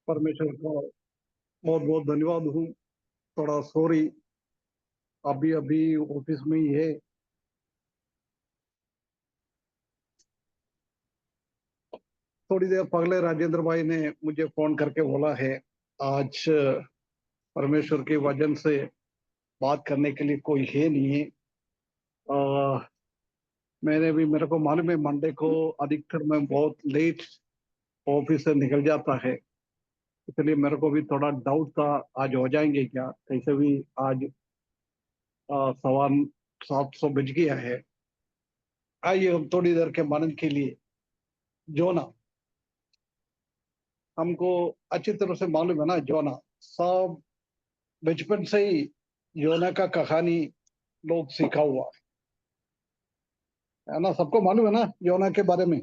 परमेश्वर का बहुत बहुत धन्यवाद हूँ। थोड़ा सॉरी, अभी अभी ऑफिस में ही है। थोड़ी देर पहले राजेंद्र भाई ने मुझे फोन करके बोला है आज परमेश्वर के वजन से बात करने के लिए कोई है नहीं है। मेरे को मालूम है मंडे को अधिकतर मैं बहुत लेट ऑफिस से निकल जाता है, इसलिए मेरे को भी थोड़ा डाउट था आज हो जाएंगे क्या। कैसे भी आज 7:15 बज गया है। आइए हम थोड़ी देर के मनन के लिए जोना, हमको अच्छी तरह से मालूम है ना जोना, सब बचपन से ही योना का कहानी लोग सीखा हुआ है ना। सबको मालूम है ना योना के बारे में।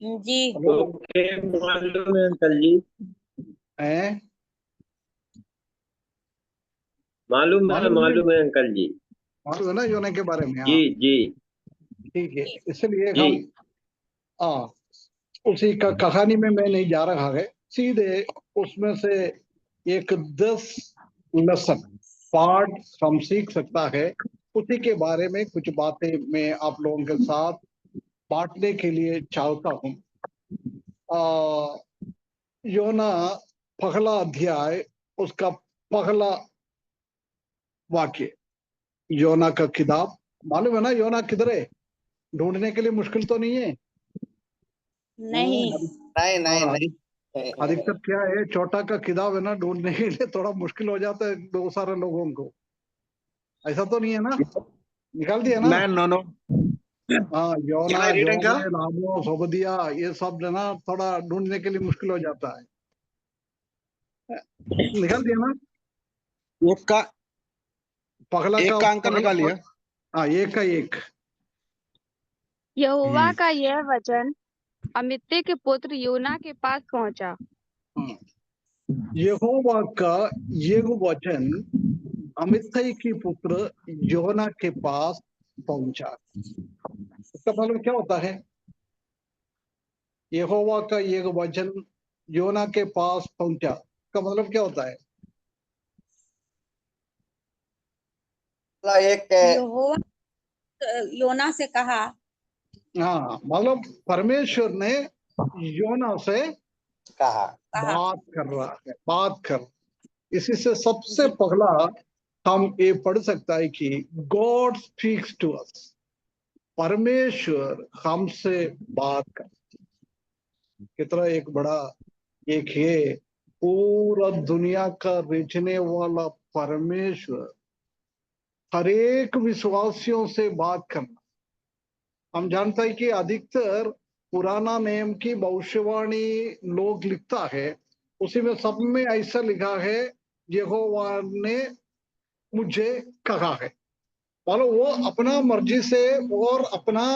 जी हेलो ओके, मालूम है अंकल जी। हैं, मालूम है, मालूम नहीं, मालूम है अंकल जी। मालूम है ना योना के बारे में। जी हाँ जी ठीक है, इसलिए जी। हम हाँ उसी का कहानी में मैं नहीं जा रहा है, सीधे उसमें से एक 10 लेसन पार्ट हम सीख सकता है। उसी के बारे में कुछ बातें मैं आप लोगों के साथ बांटने के लिए चाहता हूँ। योना पहला अध्याय, उसका पहला वाक्य, योना का किताब। मालूम है ना योना किधर है? ढूंढने के लिए मुश्किल तो नहीं है। नहीं। नहीं नहीं हाँ, नहीं। अधिकतर क्या है, छोटा का किताब है ना, ढूंढने के लिए थोड़ा मुश्किल हो जाता है दो सारे लोगों को। ऐसा तो नहीं है ना? निकाल दिया ना? Man no no. हाँ, योना, कैन आई रीड अंकल? योबे, लामो, सोबदिया, ये सब जो है ना थोड़ा ढूंढने के लिए मुश्किल हो जाता है। निकाल दिया ना? एक का पगला एक का का अंकल पगला निकालिए। हाँ, एक का एक। यहोवा का यह वचन अमित्ते के पुत्र योना के पास पहुंचा। यहोवा का ये वचन अमित्तई की पुत्र योना के पास पहुंचा। इसका मतलब क्या होता है? यहोवा का ये वचन योना के पास पहुंचा, इसका मतलब क्या होता है? एक यहोवा योना से कहा। हाँ, मतलब परमेश्वर ने योना से कहा। बात कर रहा है, बात कर। इसी से सबसे जी पहला हम ये पढ़ सकता है कि गॉड स्पीक्स टू अस। परमेश्वर हमसे बात कर। कितना एक बड़ा एक है, पूरा दुनिया का बेचने वाला परमेश्वर हर एक विश्वासियों से बात करना। हम जानता है कि अधिकतर पुराना नियम की भविष्यवाणी लोग लिखता है, उसी में सब में ऐसा लिखा है यहोवा ने मुझे कहा है। मतलब वो अपना मर्जी से और अपना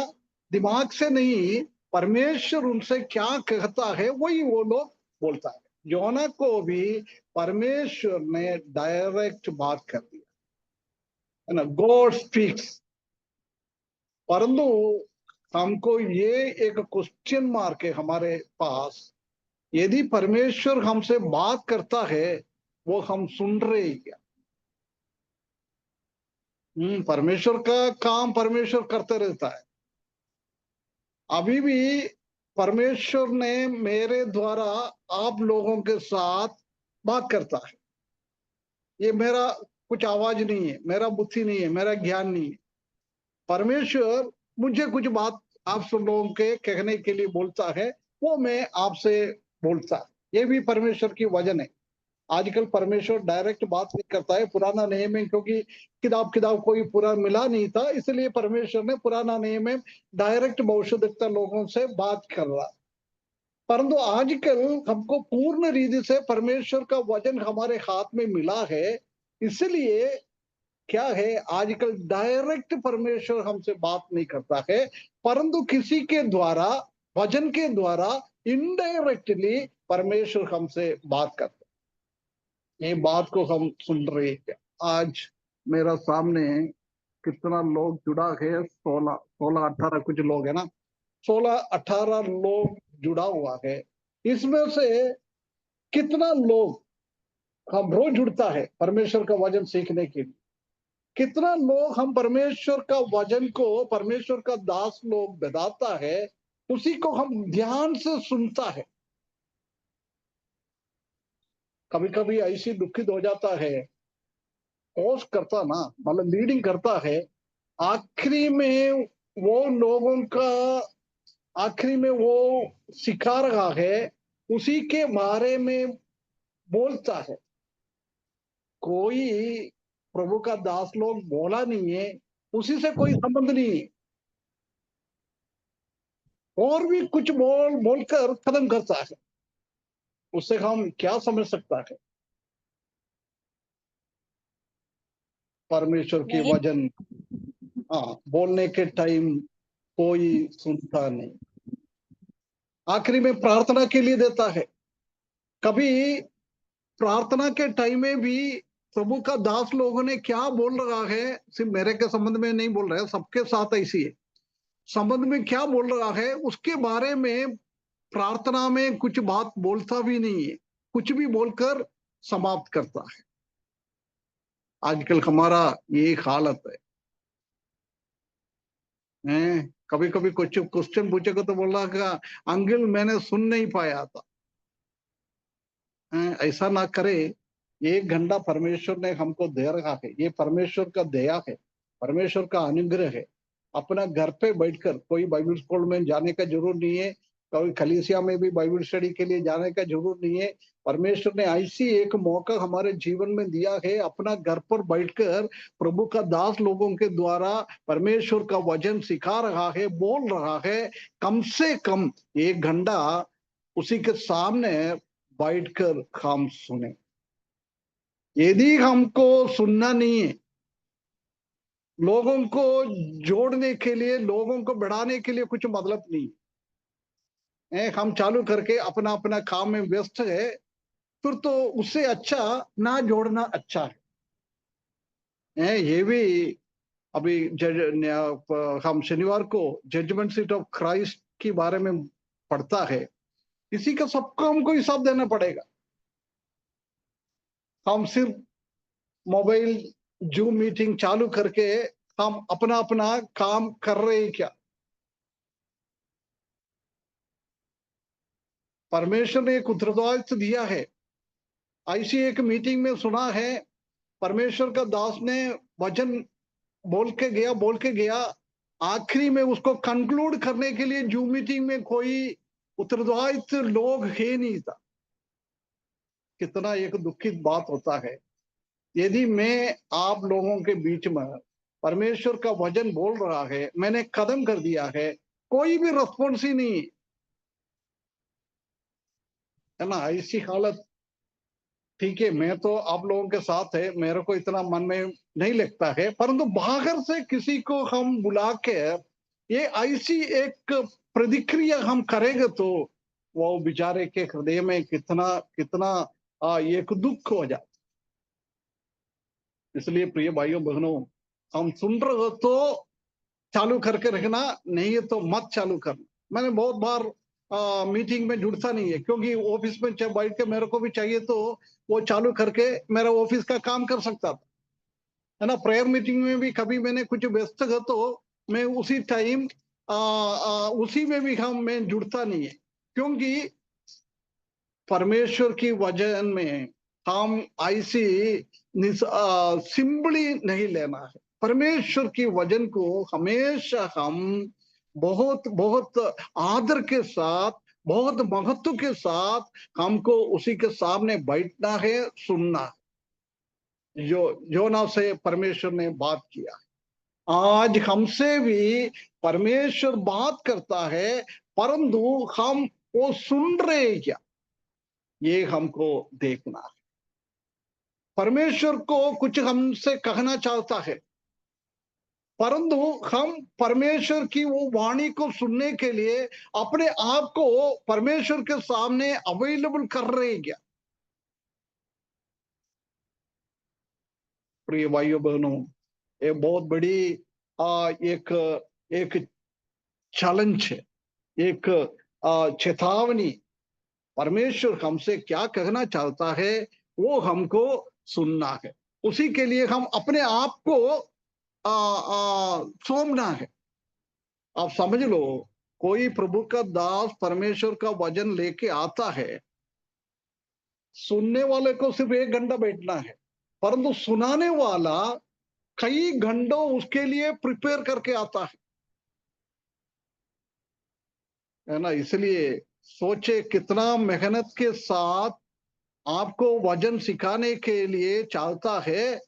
दिमाग से नहीं, परमेश्वर उनसे क्या कहता है वही वो लोग बोलता है। योना को भी परमेश्वर ने डायरेक्ट बात कर दिया है ना, गॉड स्पीक्स। परंतु हमको ये एक क्वेश्चन मार्क है हमारे पास, यदि परमेश्वर हमसे बात करता है वो हम सुन रहे हैं क्या? परमेश्वर का काम परमेश्वर करते रहता है। अभी भी परमेश्वर ने मेरे द्वारा आप लोगों के साथ बात करता है। ये मेरा कुछ आवाज नहीं है, मेरा बुद्धि नहीं है, मेरा ज्ञान नहीं है। परमेश्वर मुझे कुछ बात आप सब लोगों के कहने के लिए बोलता है, वो मैं आपसे बोलता है। ये भी परमेश्वर की वजन है। आजकल परमेश्वर डायरेक्ट बात नहीं करता है। पुराना नियम में क्योंकि किताब कोई पूरा मिला नहीं था, इसलिए परमेश्वर ने पुराना नियम में डायरेक्ट भविष्यद्वक्ता लोगों से बात कर रहा। परंतु आजकल हमको पूर्ण रीति से परमेश्वर का वचन हमारे हाथ में मिला है, इसलिए क्या है, आजकल डायरेक्ट परमेश्वर हमसे बात नहीं करता है, परंतु किसी के द्वारा, वचन के द्वारा इनडायरेक्टली परमेश्वर हमसे बात करता है। ये बात को हम सुन रहे हैं। आज मेरा सामने कितना लोग जुड़ा है, 16 18 कुछ लोग है ना, 16 18 लोग जुड़ा हुआ है। इसमें से कितना लोग हम रोज जुड़ता है परमेश्वर का वचन सीखने के लिए, कितना लोग हम परमेश्वर का वचन को, परमेश्वर का दास लोग बताता है, उसी को हम ध्यान से सुनता है। कभी कभी ऐसी दुखित हो जाता है, होस्ट करता ना, मतलब लीडिंग करता है, आखिरी में वो लोगों का, आखिरी में वो सिखा रहा है, उसी के बारे में बोलता है। कोई प्रभु का दास लोग बोला नहीं है, उसी से कोई संबंध नहीं है, और भी कुछ बोलकर खत्म करता है। उससे हम क्या समझ सकता है? परमेश्वर की नहीं वचन, हाँ, बोलने के टाइम कोई सुनता नहीं, आखिरी में प्रार्थना के लिए देता है। कभी प्रार्थना के टाइम में भी प्रभु का दास लोगों ने क्या बोल रहा है, सिर्फ मेरे के संबंध में नहीं बोल रहे, सबके साथ ऐसी है, संबंध में क्या बोल रहा है उसके बारे में प्रार्थना में कुछ बात बोलता भी नहीं है, कुछ भी बोलकर समाप्त करता है। आजकल हमारा ये हालत है। कभी कभी कुछ क्वेश्चन पूछेगा तो बोल रहा अंकल मैंने सुन नहीं पाया था। ऐसा ना करे। 1 घंटा परमेश्वर ने हमको दे रखा है, ये परमेश्वर का दया है, परमेश्वर का अनुग्रह है। अपना घर पे बैठकर, कोई बाइबल स्कूल में जाने का जरूरत नहीं है, कोई कलीसिया में भी बाइबल स्टडी के लिए जाने का जरूरत नहीं है। परमेश्वर ने ऐसी एक मौका हमारे जीवन में दिया है, अपना घर पर बैठकर प्रभु का दास लोगों के द्वारा परमेश्वर का वचन सिखा रहा है, बोल रहा है। कम से कम 1 घंटा उसी के सामने बैठकर हम सुने। यदि हमको सुनना नहीं है, लोगों को जोड़ने के लिए, लोगों को बढ़ाने के लिए कुछ मतलब नहीं है, हम चालू करके अपना अपना काम में व्यस्त है, फिर तो उससे अच्छा ना जोड़ना अच्छा है। ये भी अभी हम शनिवार को जजमेंट सीट ऑफ क्राइस्ट के बारे में पढ़ता है, इसी का सबको हमको हिसाब देना पड़ेगा। हम सिर्फ मोबाइल जूम मीटिंग चालू करके हम अपना अपना काम कर रहे हैं क्या? परमेश्वर ने एक उत्तरदायित्व दिया है। ऐसी एक मीटिंग में सुना है, परमेश्वर का दास ने वचन बोल के गया, आखिरी में उसको कंक्लूड करने के लिए जूम मीटिंग में कोई उत्तरदायित्व लोग है नहीं था। कितना एक दुखित बात होता है। यदि मैं आप लोगों के बीच में परमेश्वर का वचन बोल रहा है, मैंने कदम कर दिया है, कोई भी रिस्पॉन्स ही नहीं है ना, ऐसी हालत। ठीक है, मैं तो आप लोगों के साथ है, मेरे को इतना मन में नहीं लगता है, परंतु बाहर से किसी को हम बुला के ये ऐसी एक प्रतिक्रिया हम करेंगे तो वो बेचारे के हृदय में कितना कितना एक दुख हो जाए। इसलिए प्रिय भाइयों बहनों, हम सुन रहे हो तो चालू करके रखना, नहीं है तो मत चालू करना। मैंने बहुत बार मीटिंग में जुड़ता नहीं है, क्योंकि ऑफिस में जब बैठ के मेरे को भी चाहिए तो वो चालू करके मेरा ऑफिस का काम कर सकता था, है ना। प्रेयर मीटिंग में भी कभी मैंने कुछ व्यस्त है तो मैं उसी टाइम उसी में भी मैं जुड़ता नहीं है, क्योंकि परमेश्वर की वजह में हम ऐसी सिंपली नहीं लेना है। परमेश्वर की वचन को हमेशा हम बहुत बहुत आदर के साथ, बहुत महत्व के साथ हमको उसी के सामने बैठना है, सुनना है। जो योना से परमेश्वर ने बात किया, आज हमसे भी परमेश्वर बात करता है, परंतु हम वो सुन रहे क्या, ये हमको देखना है। परमेश्वर को कुछ हमसे कहना चाहता है, परंतु हम परमेश्वर की वो वाणी को सुनने के लिए अपने आप को परमेश्वर के सामने अवेलेबल कर रहे हैं क्या? प्रिय भाइयों बहनों, ये बहुत बड़ी एक एक चैलेंज है, एक चेतावनी, परमेश्वर हमसे क्या कहना चाहता है वो हमको सुनना है। उसी के लिए हम अपने आप को सौंपना है। आप समझ लो, कोई प्रभु का दास परमेश्वर का वचन लेके आता है, सुनने वाले को सिर्फ 1 घंटा बैठना है, परंतु सुनाने वाला कई घंटों उसके लिए प्रिपेयर करके आता है ना। इसलिए सोचे कितना मेहनत के साथ आपको वचन सिखाने के लिए चाहता है,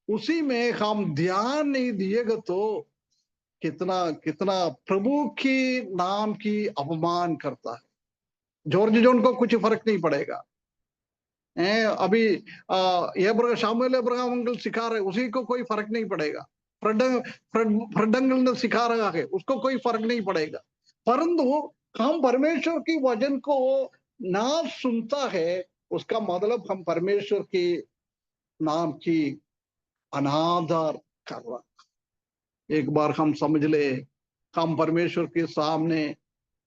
उसी में हम ध्यान नहीं दिएगा तो कितना कितना प्रभु की नाम की अपमान करता है। जॉर्ज जॉन को कुछ फर्क नहीं पड़ेगा। अभी शामुएल अब्राहम अंकल सिखा रहे, उसी को कोई फर्क नहीं पड़ेगा। फ्रेड अंकल ने सिखा रहा है, उसको कोई फर्क नहीं पड़ेगा। परंतु हम परमेश्वर की वचन को ना सुनता है, उसका मतलब हम परमेश्वर की नाम की अनादर कर रहा। एक बार हम समझ ले, हम परमेश्वर के सामने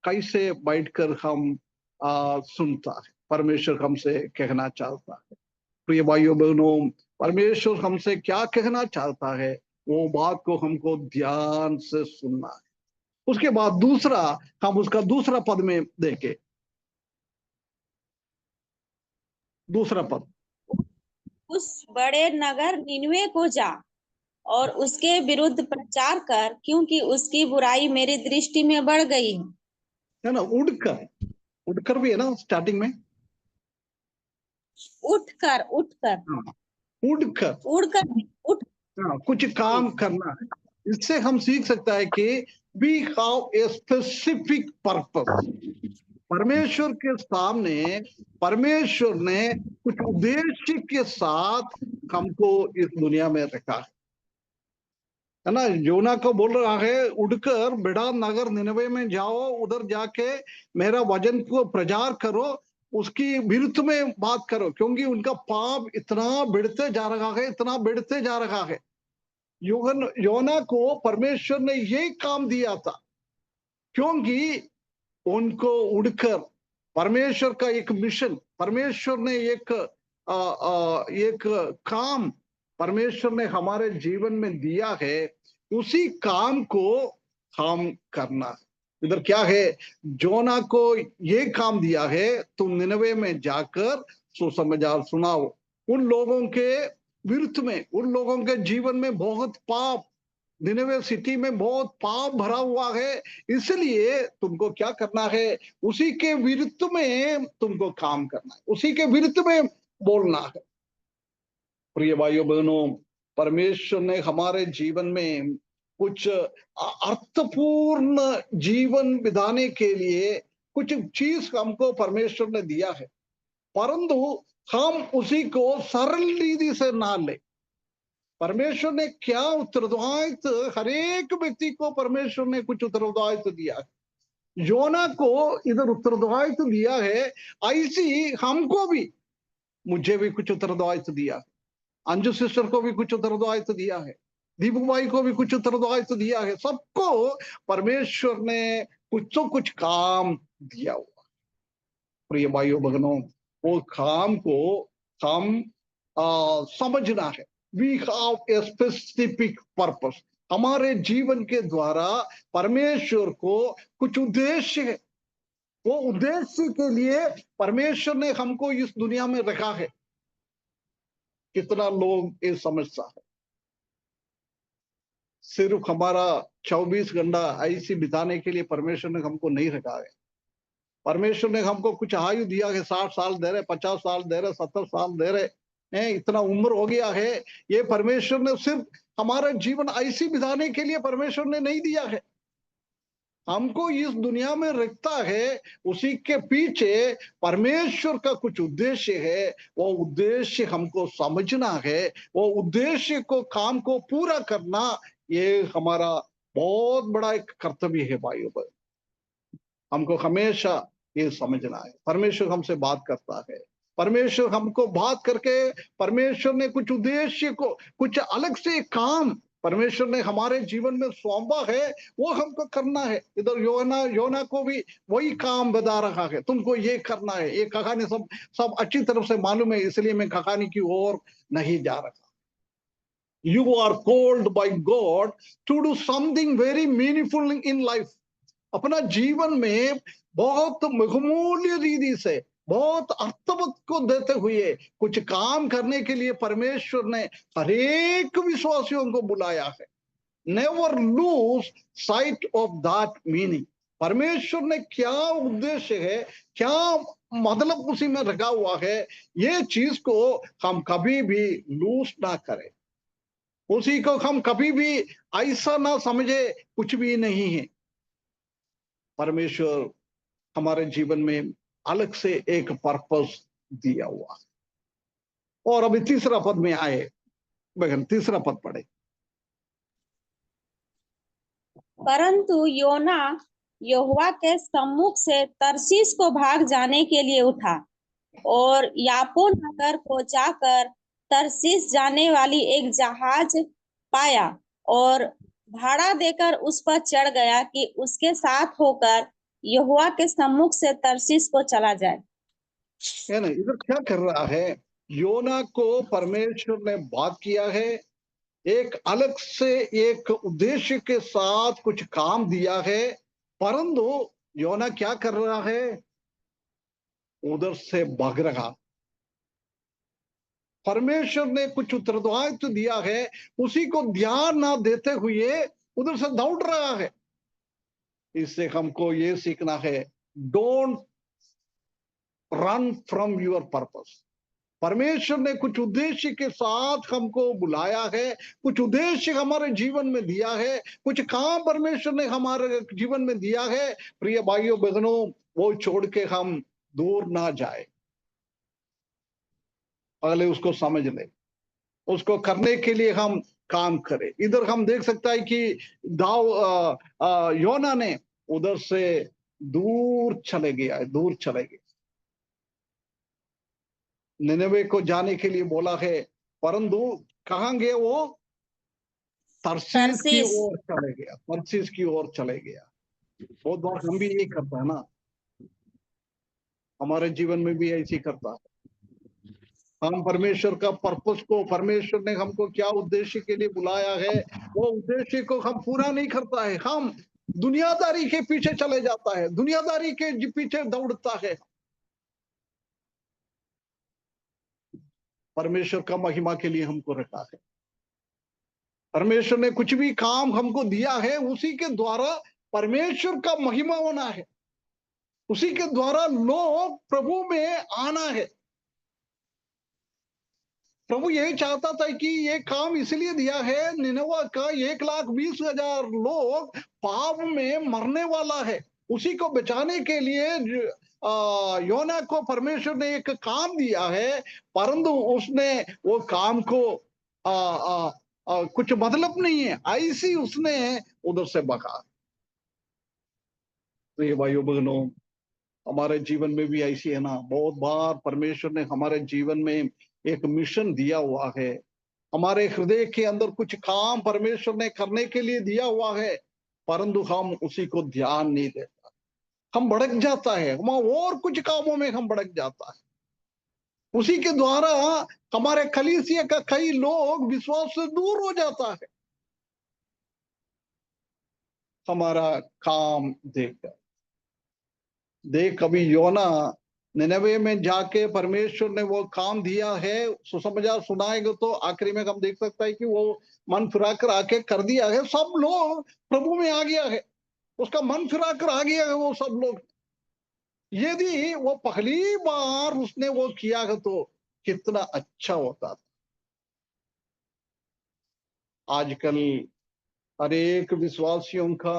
कैसे बैठकर हम सुनता है, परमेश्वर हमसे कहना चाहता है। प्रिय भाइयों बहनों, परमेश्वर हमसे क्या कहना चाहता है वो बात को हमको ध्यान से सुनना है। उसके बाद दूसरा, हम उसका दूसरा पद में देखें। दूसरा पद, उस बड़े नगर निनवे को जा और उसके विरुद्ध प्रचार कर, क्योंकि उसकी बुराई मेरी दृष्टि में बढ़ गई है ना। उठकर, उठकर भी है ना स्टार्टिंग में, उठकर उठकर उठकर उड़कर उठ कुछ काम करना है। इससे हम सीख सकता है कि we have a specific purpose. परमेश्वर के सामने परमेश्वर ने कुछ उद्देश्य के साथ हमको इस दुनिया में रखा है ना। योना को बोल रहा है, उठकर बड़ा नगर निनवे में जाओ, उधर जाके मेरा वचन को प्रचार करो, उसकी विरुद्ध में बात करो, क्योंकि उनका पाप इतना बढ़ते जा रहा है, इतना बढ़ते जा रहा है। योना को परमेश्वर ने ये काम दिया था, क्योंकि उनको उड़कर परमेश्वर का एक मिशन, परमेश्वर ने एक काम परमेश्वर ने हमारे जीवन में दिया है, उसी काम को हम करना है। इधर क्या है, जोना को ये काम दिया है, तुम निनवे में जाकर सुसमाचार सुनाओ। उन लोगों के विरुद्ध में, उन लोगों के जीवन में बहुत पाप, निनवे सिटी में बहुत पाप भरा हुआ है, इसलिए तुमको क्या करना है, उसी के विरुद्ध में तुमको काम करना है, उसी के विरुद्ध में बोलना है। प्रिय भाइयों बहनों, परमेश्वर ने हमारे जीवन में कुछ अर्थपूर्ण जीवन बिताने के लिए कुछ चीज हमको परमेश्वर ने दिया है, परंतु हम उसी को सरल रीति से ना ले। परमेश्वर ने क्या उत्तरदायित्व, हर एक व्यक्ति को परमेश्वर ने कुछ उत्तरदायित्व दिया है। योना को इधर उत्तरदायित्व दिया है, ऐसी हमको भी, मुझे भी कुछ उत्तरदायित्व दिया है, अंजू सिस्टर को भी कुछ उत्तरदायित्व दिया है, दीपक भाई को भी कुछ उत्तरदायित्व दिया है। सबको परमेश्वर ने कुछ तो कुछ काम दिया हुआ। प्रिय भाइयों बहनों, वो काम को हम समझना है। We have a specific purpose. हमारे जीवन के द्वारा परमेश्वर को कुछ उद्देश्य है, वो उद्देश्य के लिए परमेश्वर ने हमको इस दुनिया में रखा है। कितना लोग ये समझता है, सिर्फ हमारा 24 घंटा ऐसी बिताने के लिए परमेश्वर ने हमको नहीं रखा है। परमेश्वर ने हमको कुछ आयु दिया है, 60 साल दे रहे, 50 साल दे रहे, 70 साल दे रहे हैं, इतना उम्र हो गया है। ये परमेश्वर ने सिर्फ हमारा जीवन ऐसी बिताने के लिए परमेश्वर ने नहीं दिया है, हमको इस दुनिया में रखता है, उसी के पीछे परमेश्वर का कुछ उद्देश्य है। वो उद्देश्य हमको समझना है, वो उद्देश्य को, काम को पूरा करना, ये हमारा बहुत बड़ा एक कर्तव्य है भाइयों बहनों। हमको हमेशा ये समझना है, परमेश्वर हमसे बात करता है, परमेश्वर हमको बात करके, परमेश्वर ने कुछ उद्देश्य को, कुछ अलग से काम परमेश्वर ने हमारे जीवन में सौंपा है वो हमको करना है। इधर योना को भी वही काम बता रहा है, तुमको ये करना है। ये कहानी सब अच्छी तरफ से मालूम है, इसलिए मैं कहानी की ओर नहीं जा रहा। You are called by God to do something very meaningful in life. अपना जीवन में बहुत बहुमूल्य रीति से, बहुत अर्थवत को देते हुए कुछ काम करने के लिए परमेश्वर ने हरेक विश्वासियों को बुलाया है। Never lose sight of that meaning. परमेश्वर ने क्या उद्देश्य है, क्या मतलब उसी में रखा हुआ है, ये चीज को हम कभी भी लूज ना करें, उसी को हम कभी भी ऐसा ना समझे कुछ भी नहीं है। परमेश्वर हमारे जीवन में अलग से एक पर्पस दिया हुआ। और अभी तीसरा पद में आए, बहन तीसरा पद पढ़े। परंतु योना यहोवा के सम्मुख से तरसीस को भाग जाने के लिए उठा और यापो नगर को जाकर तरसीस जाने वाली एक जहाज पाया और भाड़ा देकर उस पर चढ़ गया कि उसके साथ होकर यहोवा के सम्मुख से तरसीस को चला जाए। है ना, इधर क्या कर रहा है, योना को परमेश्वर ने बात किया है, एक अलग से एक उद्देश्य के साथ कुछ काम दिया है, परंतु योना क्या कर रहा है, उधर से भाग रहा। परमेश्वर ने कुछ उत्तरदायित्व दिया है, उसी को ध्यान ना देते हुए उधर से दौड़ रहा है। इससे हमको ये सीखना है, don't run from your purpose. परमेश्वर ने कुछ उद्देश्य के साथ हमको बुलाया है, कुछ उद्देश्य हमारे जीवन में दिया है, कुछ काम परमेश्वर ने हमारे जीवन में दिया है। प्रिय भाइयों बहनों, वो छोड़ के हम दूर ना जाए, पहले उसको समझ ले, उसको करने के लिए हम काम करें। इधर हम देख सकता है कि योना ने उधर से दूर चले गया, दूर चले गए, निनवे को जाने के लिए बोला है, परंतु कहां गए वो, तरसीस की ओर चले गया, तरसीस की ओर चले गया। बहुत बार हम भी यही करता है ना, हमारे जीवन में भी ऐसी करता है। हम परमेश्वर का पर्पस को, परमेश्वर ने हमको क्या उद्देश्य के लिए बुलाया है, वो उद्देश्य को हम पूरा नहीं करता है, हम दुनियादारी के पीछे चले जाता है, दुनियादारी के पीछे दौड़ता है। परमेश्वर का महिमा के लिए हमको रखा है, परमेश्वर ने कुछ भी काम हमको दिया है, उसी के द्वारा परमेश्वर का महिमा होना है, उसी के द्वारा लोग प्रभु में आना है। प्रभु यही चाहता था कि ये काम इसलिए दिया है, निनवा का 1,20,000 लोग पाप में मरने वाला है, उसी को बचाने के लिए योना को परमेश्वर ने एक काम दिया है, परंतु उसने वो काम को कुछ मतलब नहीं है, ऐसी उसने उधर से बका। तो ये भाइयों बहनों, हमारे जीवन में भी ऐसी है ना, बहुत बार परमेश्वर ने हमारे जीवन में एक मिशन दिया हुआ है, हमारे हृदय के अंदर कुछ काम परमेश्वर ने करने के लिए दिया हुआ है, परंतु हम उसी को ध्यान नहीं देता, हम भड़क जाता है, हम और कुछ कामों में हम भड़क जाता है। उसी के द्वारा हमारे कलीसिया का कई लोग विश्वास से दूर हो जाता है, हमारा काम देखकर। देख, कभी योना निनवे में जाके परमेश्वर ने वो काम दिया है, सुसमाचार सुनाएंगे तो आखिरी में हम देख सकता है कि वो मन फिरा कर आके कर दिया है, सब लोग प्रभु में आ गया है, उसका मन फिरा कर आ गया है वो सब लोग। यदि वो पहली बार उसने वो किया है तो कितना अच्छा होता था। आजकल हरेक विश्वासियों का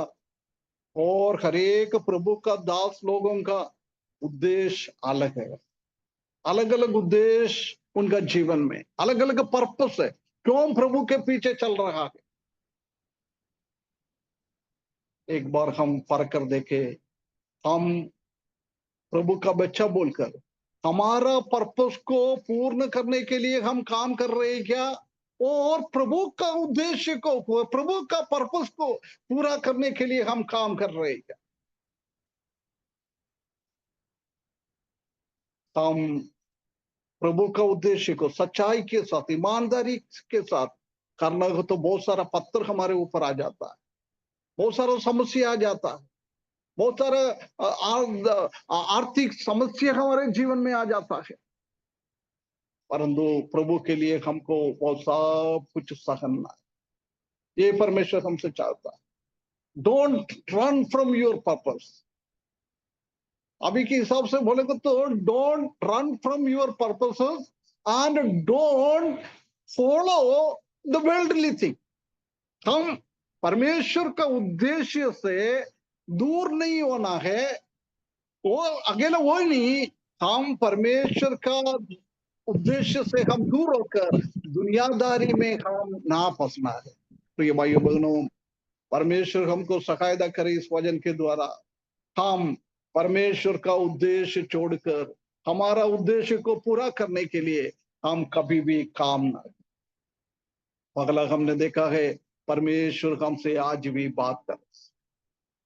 और हरेक प्रभु का दास लोगों का उद्देश्य अलग है, अलग अलग उद्देश्य उनका जीवन में, अलग अलग पर्पस है, क्यों प्रभु के पीछे चल रहा है। एक बार हम परख कर देखे, हम प्रभु का बच्चा बोलकर हमारा पर्पस को पूर्ण करने के लिए हम काम कर रहे हैं क्या, और प्रभु का उद्देश्य को, प्रभु का पर्पस को पूरा करने के लिए हम काम कर रहे हैं। हम प्रभु का उद्देश्य को सच्चाई के साथ, ईमानदारी के साथ करना हो तो बहुत सारा पत्थर हमारे ऊपर आ जाता है, बहुत सारा समस्या आ जाता है, बहुत सारा आर्थिक समस्या हमारे जीवन में आ जाता है, परंतु प्रभु के लिए हमको वो सब कुछ सहना है। ये परमेश्वर हमसे चाहता है। Don't run from your purpose. अभी के हिसाब से बोले तो don't run from your purposes and don't follow the worldly thing. हम परमेश्वर का उद्देश्य से दूर नहीं होना है, वो अकेला वो नहीं, हम परमेश्वर का उद्देश्य से हम दूर होकर दुनियादारी में हम ना फंसना है। तो ये भाइयों बहनों, परमेश्वर हमको सहायता करे इस वचन के द्वारा। हम परमेश्वर का उद्देश्य छोड़कर हमारा उद्देश्य को पूरा करने के लिए हम कभी भी काम ना करें। अगला हमने देखा है परमेश्वर हमसे आज भी बात कर।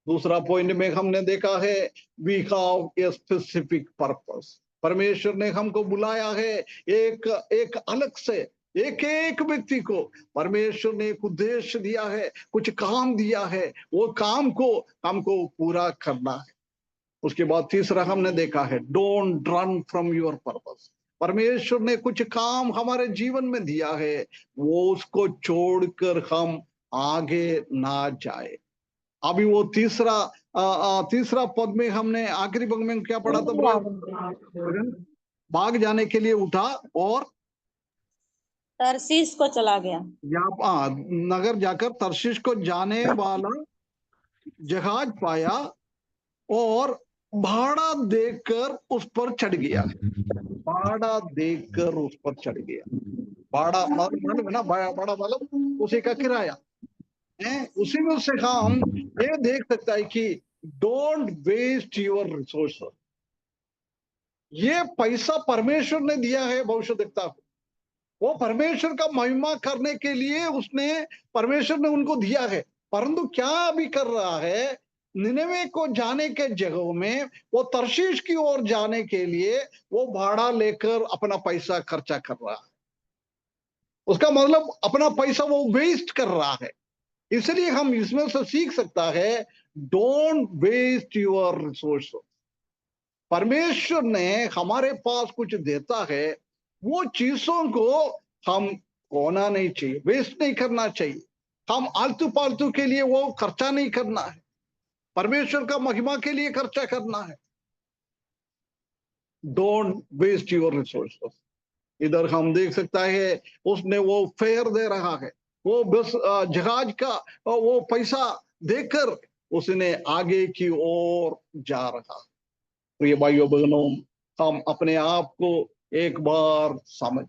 दूसरा पॉइंट में हमने देखा है we have a specific purpose. परमेश्वर ने हमको बुलाया है एक अलग से, एक एक व्यक्ति को परमेश्वर ने एक उद्देश्य दिया है, कुछ काम दिया है, वो काम को हमको पूरा करना है। उसके बाद तीसरा हमने देखा है don't run from your purpose. परमेश्वर ने कुछ काम हमारे जीवन में दिया है, वो उसको छोड़कर हम आगे ना जाए। अभी वो तीसरा पद में हमने आखिरी पद में क्या पढ़ा था ब्रदर? भाग जाने के लिए उठा और तरसीस को चला गया। नगर जाकर तरशीश को जाने वाला जहाज पाया और भाड़ा देकर उस पर चढ़ गया। भाड़ा देकर उस पर चढ़ गया। भाड़ा मतलब ना, भाड़ा मतलब उसी का किराया है। उसी में से हम ये देख सकता है कि डोंट वेस्ट योर रिसोर्सेस। ये पैसा परमेश्वर ने दिया है भविष्यद्वक्ता को, वो परमेश्वर का महिमा करने के लिए उसने, परमेश्वर ने उनको दिया है। परंतु क्या अभी कर रहा है, निनवे को जाने के जगह में वो तरशीश की ओर जाने के लिए वो भाड़ा लेकर अपना पैसा खर्चा कर रहा है। उसका मतलब अपना पैसा वो वेस्ट कर रहा है। इसलिए हम इसमें से सीख सकता है डोंट वेस्ट योर रिसोर्सेस। परमेश्वर ने हमारे पास कुछ देता है, वो चीजों को हम खोना नहीं चाहिए, वेस्ट नहीं करना चाहिए। हम आलतू पालतू के लिए वो खर्चा नहीं करना है, परमेश्वर का महिमा के लिए खर्चा करना है। Don't waste your resources. इधर हम देख सकता है उसने वो फेयर दे रहा है, वो बस जहाज का वो पैसा देकर उसने आगे की ओर जा रहा। तो ये भाइयों बहनों, हम अपने आप को एक बार समझ,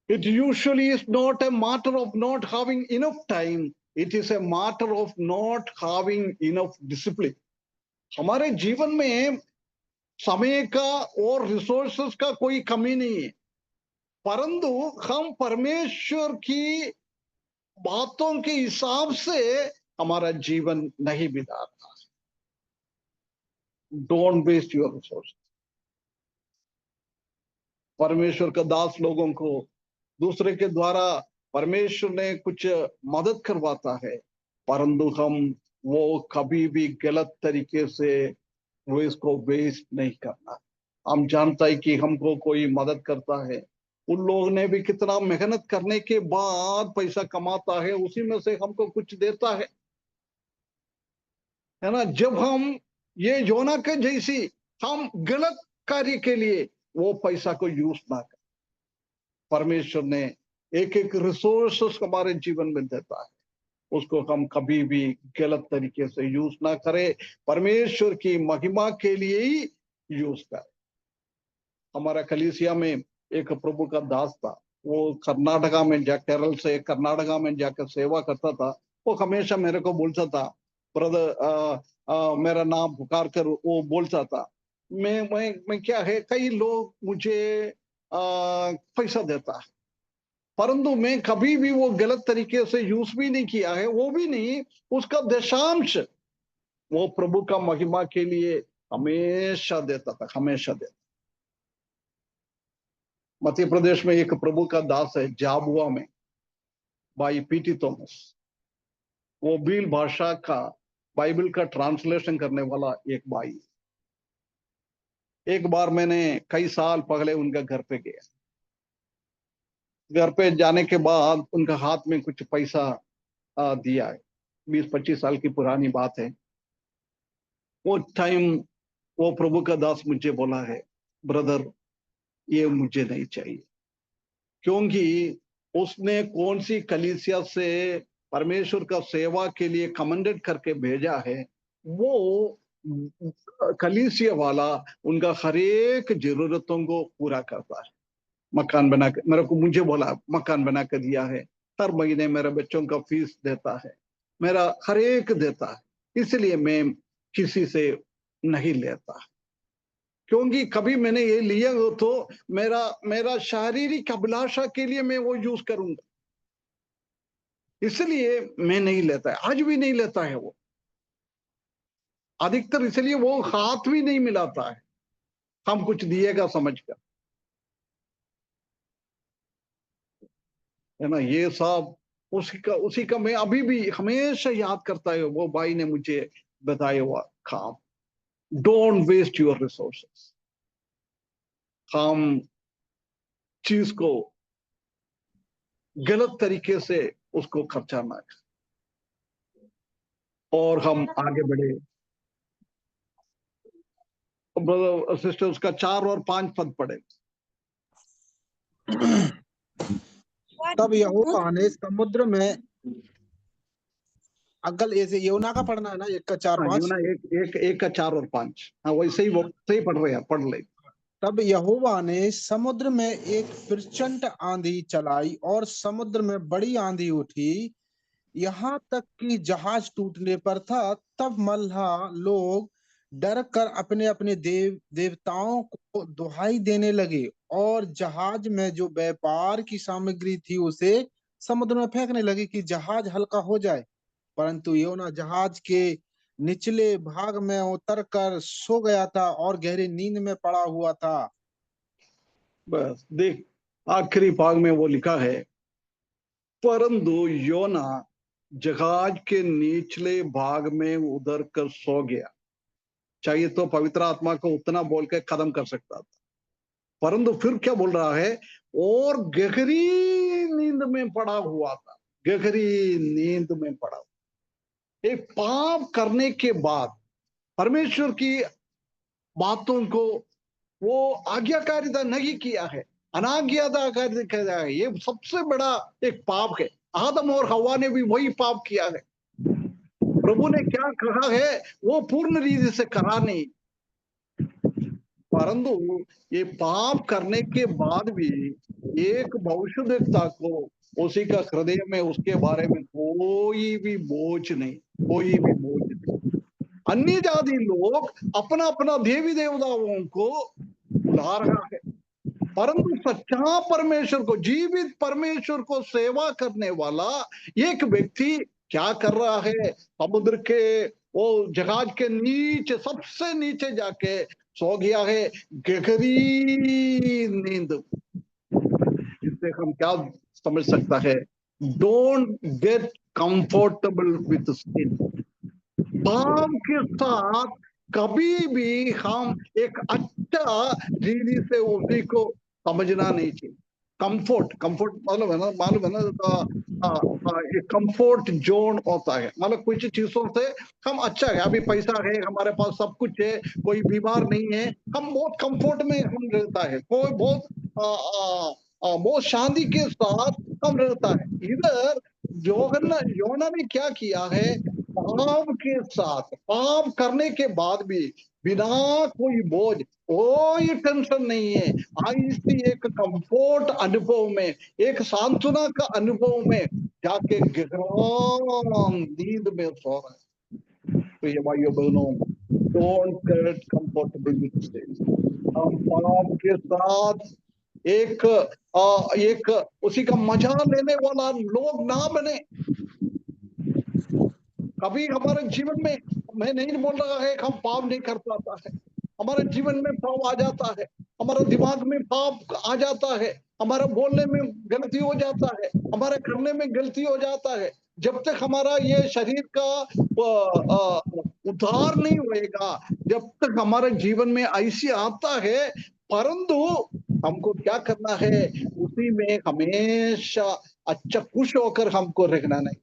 it usually is not a matter of not having enough time, it is a matter of not having enough discipline. हमारे जीवन में समय का और रिसोर्सेस का कोई कमी नहीं है, परंतु हम परमेश्वर की बातों के हिसाब से हमारा जीवन नहीं बिता रहा। Don't waste your resource. परमेश्वर का दास लोगों को दूसरे के द्वारा परमेश्वर ने कुछ मदद करवाता है, परंतु हम वो कभी भी गलत तरीके से वो इसको वेस्ट नहीं करना। हम जानता है कि हमको कोई मदद करता है, उन लोगों ने भी कितना मेहनत करने के बाद पैसा कमाता है, उसी में से हमको कुछ देता है ना। जब हम ये योना के जैसी हम गलत कार्य के लिए वो पैसा को यूज ना करें, परमेश्वर ने एक एक रिसोर्सेस हमारे जीवन में देता है, उसको हम कभी भी गलत तरीके से यूज ना करें, परमेश्वर की महिमा के लिए ही यूज करें। हमारा कलीसिया में एक प्रभु का दास था, वो कर्नाटका में केरल से कर्नाटका में जाकर सेवा करता था। वो हमेशा मेरे को बोलता था, ब्रदर मेरा नाम पुकार कर वो बोलता था, मैं क्या है, कई लोग मुझे पैसा देता है, परंतु मैं कभी भी वो गलत तरीके से यूज भी नहीं किया है, वो भी नहीं, उसका दशांश वो प्रभु का महिमा के लिए हमेशा देता था, हमेशा देता। मध्य प्रदेश में एक प्रभु का दास है जाबुआ में, भाई पीटी थॉमस, वो बील भाषा का बाइबल का ट्रांसलेशन करने वाला एक भाई। एक बार मैंने कई साल पहले उनका घर पे गया, घर पे जाने के बाद उनका हाथ में कुछ पैसा दिया है, 20-25 साल की पुरानी बात है। वो टाइम वो प्रभु का दास मुझे बोला है, ब्रदर ये मुझे नहीं चाहिए, क्योंकि उसने कौन सी कलीसिया से परमेश्वर का सेवा के लिए कमेंडेड करके भेजा है, वो कलीसिया वाला उनका हर एक जरूरतों को पूरा करता है। मकान बना के मेरे को, मुझे बोला मकान बना के दिया है, हर महीने मेरे बच्चों का फीस देता है, मेरा हर एक देता है, इसलिए मैं किसी से नहीं लेता, क्योंकि कभी मैंने ये लिया हो तो मेरा शारीरिक अभिलाषा के लिए मैं वो यूज करूंगा, इसलिए मैं नहीं लेता है, आज भी नहीं लेता है वो अधिकतर, इसलिए वो हाथ भी नहीं मिलाता है हम कुछ दिएगा समझकर, है ना। ये सब उसी का मैं अभी भी हमेशा याद करता है, वो भाई ने मुझे बताया हुआ काम, डोंट वेस्ट योर रिसोर्सेस। हम चीज को गलत तरीके से उसको खर्चा ना करें और हम आगे बढ़े। ब्रदर सिस्टर उसका 4 और 5 पद पढ़े। तब यहोवा ने समुद्र में अगल, ऐसे योना का पढ़ना है ना, 1 का 4-5। यूना 1 का 4 और 5, हाँ वैसे ही वो सही पढ़ रहे हैं, पढ़ ले। तब यहोवा ने समुद्र में एक प्रचंड आंधी चलाई और समुद्र में बड़ी आंधी उठी, यहाँ तक कि जहाज टूटने पर था। तब मल्लाह लोग डर कर अपने अपने देवताओं को दुहाई देने लगे और जहाज में जो व्यापार की सामग्री थी उसे समुद्र में फेंकने लगे कि जहाज हल्का हो जाए। परंतु योना जहाज के निचले भाग में उतर कर सो गया था और गहरी नींद में पड़ा हुआ था। बस देख, आखिरी भाग में वो लिखा है, परंतु योना जहाज के निचले भाग में उतर कर सो गया। चाहिए तो पवित्र आत्मा को उतना बोल के खत्म कर सकता था, परंतु फिर क्या बोल रहा है, और गहरी नींद में पड़ा हुआ था, गहरी नींद में पड़ा हुआ। एक पाप करने के बाद परमेश्वर की बातों को वो आज्ञाकारिता नहीं किया है, अनाज्ञाकारिता किया है, ये सबसे बड़ा एक पाप है। आदम और हवा ने भी वही पाप किया है। प्रभु ने क्या कहा है वो पूर्ण रीति से करा नहीं, परंतु ये पाप करने के बाद भी एक भविष्यद्वक्ता को उसी का हृदय में उसके बारे में कोई भी बोझ नहीं, कोई भी बोझ नहीं। अन्य जाति लोग अपना अपना देवी देवताओं को बुला रहा है, परंतु सच्चा परमेश्वर को, जीवित परमेश्वर को सेवा करने वाला एक व्यक्ति क्या कर रहा है, समुद्र के वो जहाज के नीचे, सबसे नीचे जाके सो गया है, गहरी नींद। इससे हम क्या समझ सकता है, डोंट गेट कंफर्टेबल विथ सिन। पाप के साथ कभी भी हम एक अच्छा रीति से उसी को समझना नहीं चाहिए। कंफर्ट मतलब है ना, मालूम है ना, एक कंफर्ट जोन होता है, मतलब कुछ चीजों से हम अच्छा है, अभी पैसा है, हमारे पास सब कुछ है, कोई बीमार नहीं है, हम बहुत कंफर्ट में हम रहता है, कोई बहुत शांति के साथ हम रहता है। इधर योना ने क्या किया है, पाप के साथ, पाप करने के बाद भी बिना कोई बोझ, कोई टेंशन नहीं है, ऐसी एक कंफर्ट अनुभव में, एक सांत्वना का अनुभव में जाके गहरा नींद में सो रहा है। तो ये भाइयों बहनों, डोंट गेट कंफर्टेबल विद सिन। हम पाप के साथ एक उसी का मजा लेने वाला लोग ना बने। कभी हमारे जीवन में, मैं नहीं बोल रहा है कि हम पाप नहीं कर पाता है, हमारे जीवन में पाप आ जाता है, हमारे दिमाग में पाप आ जाता है, हमारा बोलने में गलती हो जाता है, हमारे करने में गलती हो जाता है। जब तक हमारा ये शरीर का उद्धार नहीं होएगा, जब तक हमारे जीवन में ऐसी आता है, परंतु हमको क्या करना है, उसी में हमेशा अच्छा खुश होकर हमको रहना नहीं।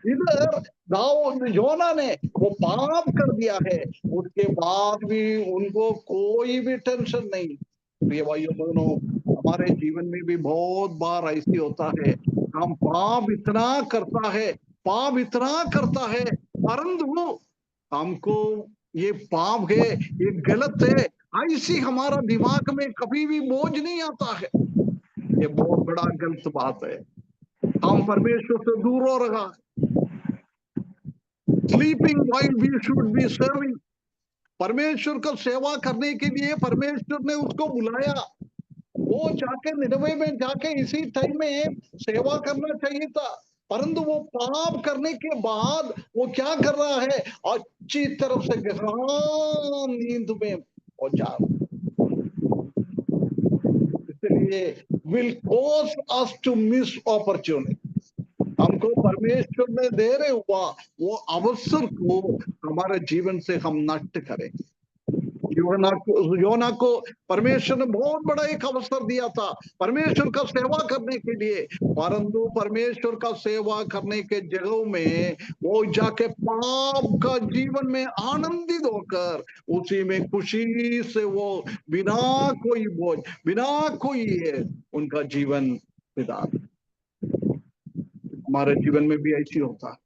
इधर दाऊद योना ने वो पाप कर दिया है, उसके बाद भी उनको कोई भी टेंशन नहीं। प्रिय भाइयों बहनों, हमारे जीवन में भी बहुत बार ऐसी होता है, हम पाप इतना करता है, पाप इतना करता है, परंतु हमको ये पाप है, ये गलत है, ऐसी हमारा दिमाग में कभी भी बोझ नहीं आता है। ये बहुत बड़ा गलत बात है। हम परमेश्वर से दूर हो रहा है। Sleeping while we should be serving. परमेश्वर को सेवा करने के लिए परमेश्वर ने उसको बुलाया, वो जाके निनवे में जाके इसी टाइम में सेवा करना चाहिए था, परंतु वो पाप करने के बाद वो क्या कर रहा है, अच्छी तरफ से गहरा नींद में हो जा। इसलिए will cause us to miss opportunity. हमको परमेश्वर ने दे रहे हुआ वो अवसर को हमारे जीवन से हम नष्ट करें। योना को परमेश्वर ने बहुत बड़ा एक अवसर दिया था परमेश्वर का सेवा करने के लिए, परंतु परमेश्वर का सेवा करने के जगह में वो जाके पाप का जीवन में आनंदित होकर उसी में खुशी से वो बिना कोई बोझ, बिना कोई उनका जीवन बिता। हमारे जीवन में भी ऐसी होता है,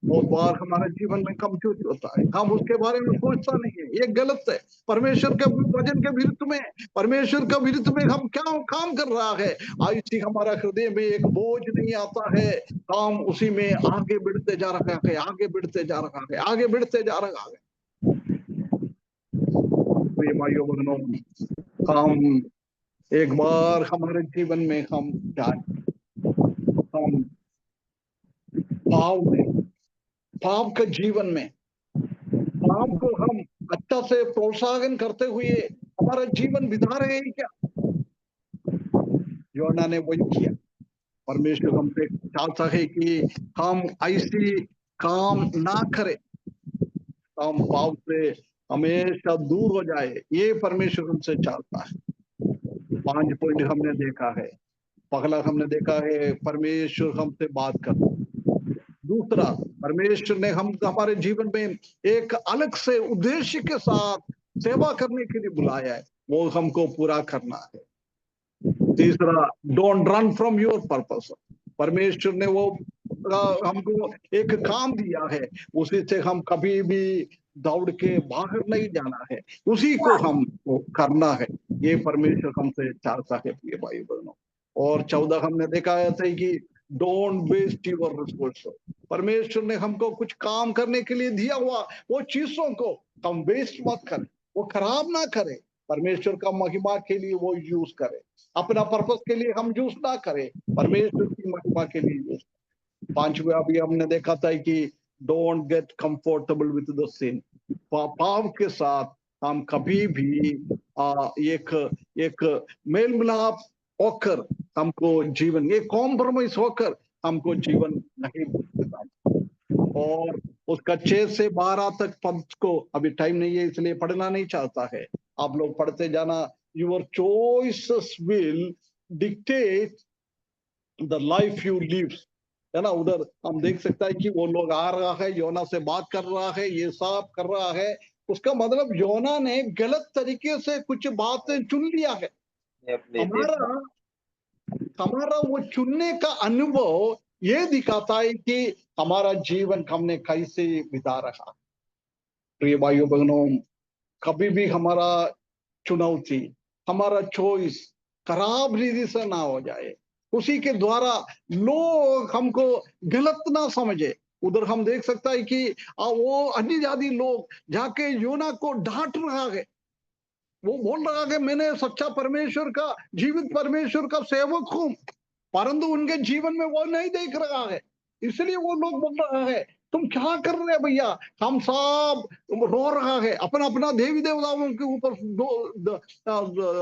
बहुत बार हमारे जीवन में कमजोरी होता है, हम उसके बारे में सोचता नहीं है, ये गलत है। परमेश्वर के वचन के विरुद्ध में, परमेश्वर के विरुद्ध में हम क्या काम कर रहा है, ऐसी हमारा हृदय में एक बोझ नहीं आता है, काम उसी में आगे बढ़ते जा रहा है, आगे बढ़ते जा रहा है, आगे बढ़ते जा रहा है। भाइयों बहनों, हम एक बार हमारे जीवन में हम जाए, हम पाप के जीवन में पाप को हम अच्छा से प्रोत्साहन करते हुए हमारा जीवन बिता रहे हैं क्या? योना ने वही किया। परमेश्वर हमसे चाहता है कि हम ऐसी काम ना करें, हम पाप से हमेशा दूर हो जाए, ये परमेश्वर हमसे चाहता है। 5 पॉइंट हमने देखा है। पहला हमने देखा है परमेश्वर हमसे बात करता है। दूसरा, परमेश्वर ने हम हमारे जीवन में एक अलग से उद्देश्य के साथ सेवा करने के लिए बुलाया है, वो हमको पूरा करना है। तीसरा, don't run from your purpose. परमेश्वर ने वो हमको एक काम दिया है, उसी से हम कभी भी दौड़ के बाहर नहीं जाना है, उसी को हम करना है, ये परमेश्वर हमसे चाहता है प्रिय भाई बहनों। और 14 हमने देखा है कि डोंट वेस्ट योर रिसोर्स। परमेश्वर ने हमको कुछ काम करने के लिए दिया हुआ वो चीजों को हम वेस्ट मत करें, वो खराब ना करें, परमेश्वर का महिमा के लिए वो यूज करें, अपना पर्पस के लिए हम यूज ना करें, परमेश्वर की महिमा के लिए यूज करें। 5वां अभी हमने देखा था कि don't get comfortable with the sin. पाप के साथ हम कभी भी एक मेल मिलाप होकर हमको जीवन, ये कॉम्प्रोमाइज होकर हमको जीवन नहीं बिताना। और उसका 6 से 12 तक पद को अभी टाइम नहीं है इसलिए पढ़ना नहीं चाहता है, आप लोग पढ़ते जाना। Your choices will dictate the life you live, है ना। उधर हम देख सकता है कि वो लोग आ रहा है, योना से बात कर रहा है, ये सब कर रहा है, उसका मतलब योना ने गलत तरीके से कुछ बातें चुन लिया है। हमारा वो चुनने का अनुभव ये दिखाता है कि हमारा जीवन हमने कैसे बिता रहा। प्रिय भाइयों बहनों, कभी भी हमारा चुनौती, हमारा चॉइस खराब रीति से ना हो जाए, उसी के द्वारा लोग हमको गलत ना समझे। उधर हम देख सकता है कि वो अन्य जाति लोग जाके योना को डांट रहा है, वो बोल रहा है मैंने सच्चा परमेश्वर का, जीवित परमेश्वर का सेवक हूं, परंतु उनके जीवन में वो नहीं देख रहा है। इसलिए वो लोग बोल रहा है तुम क्या कर रहे हैं भैया, हम सब रो रहा है, अपना अपना देवी देवताओं के ऊपर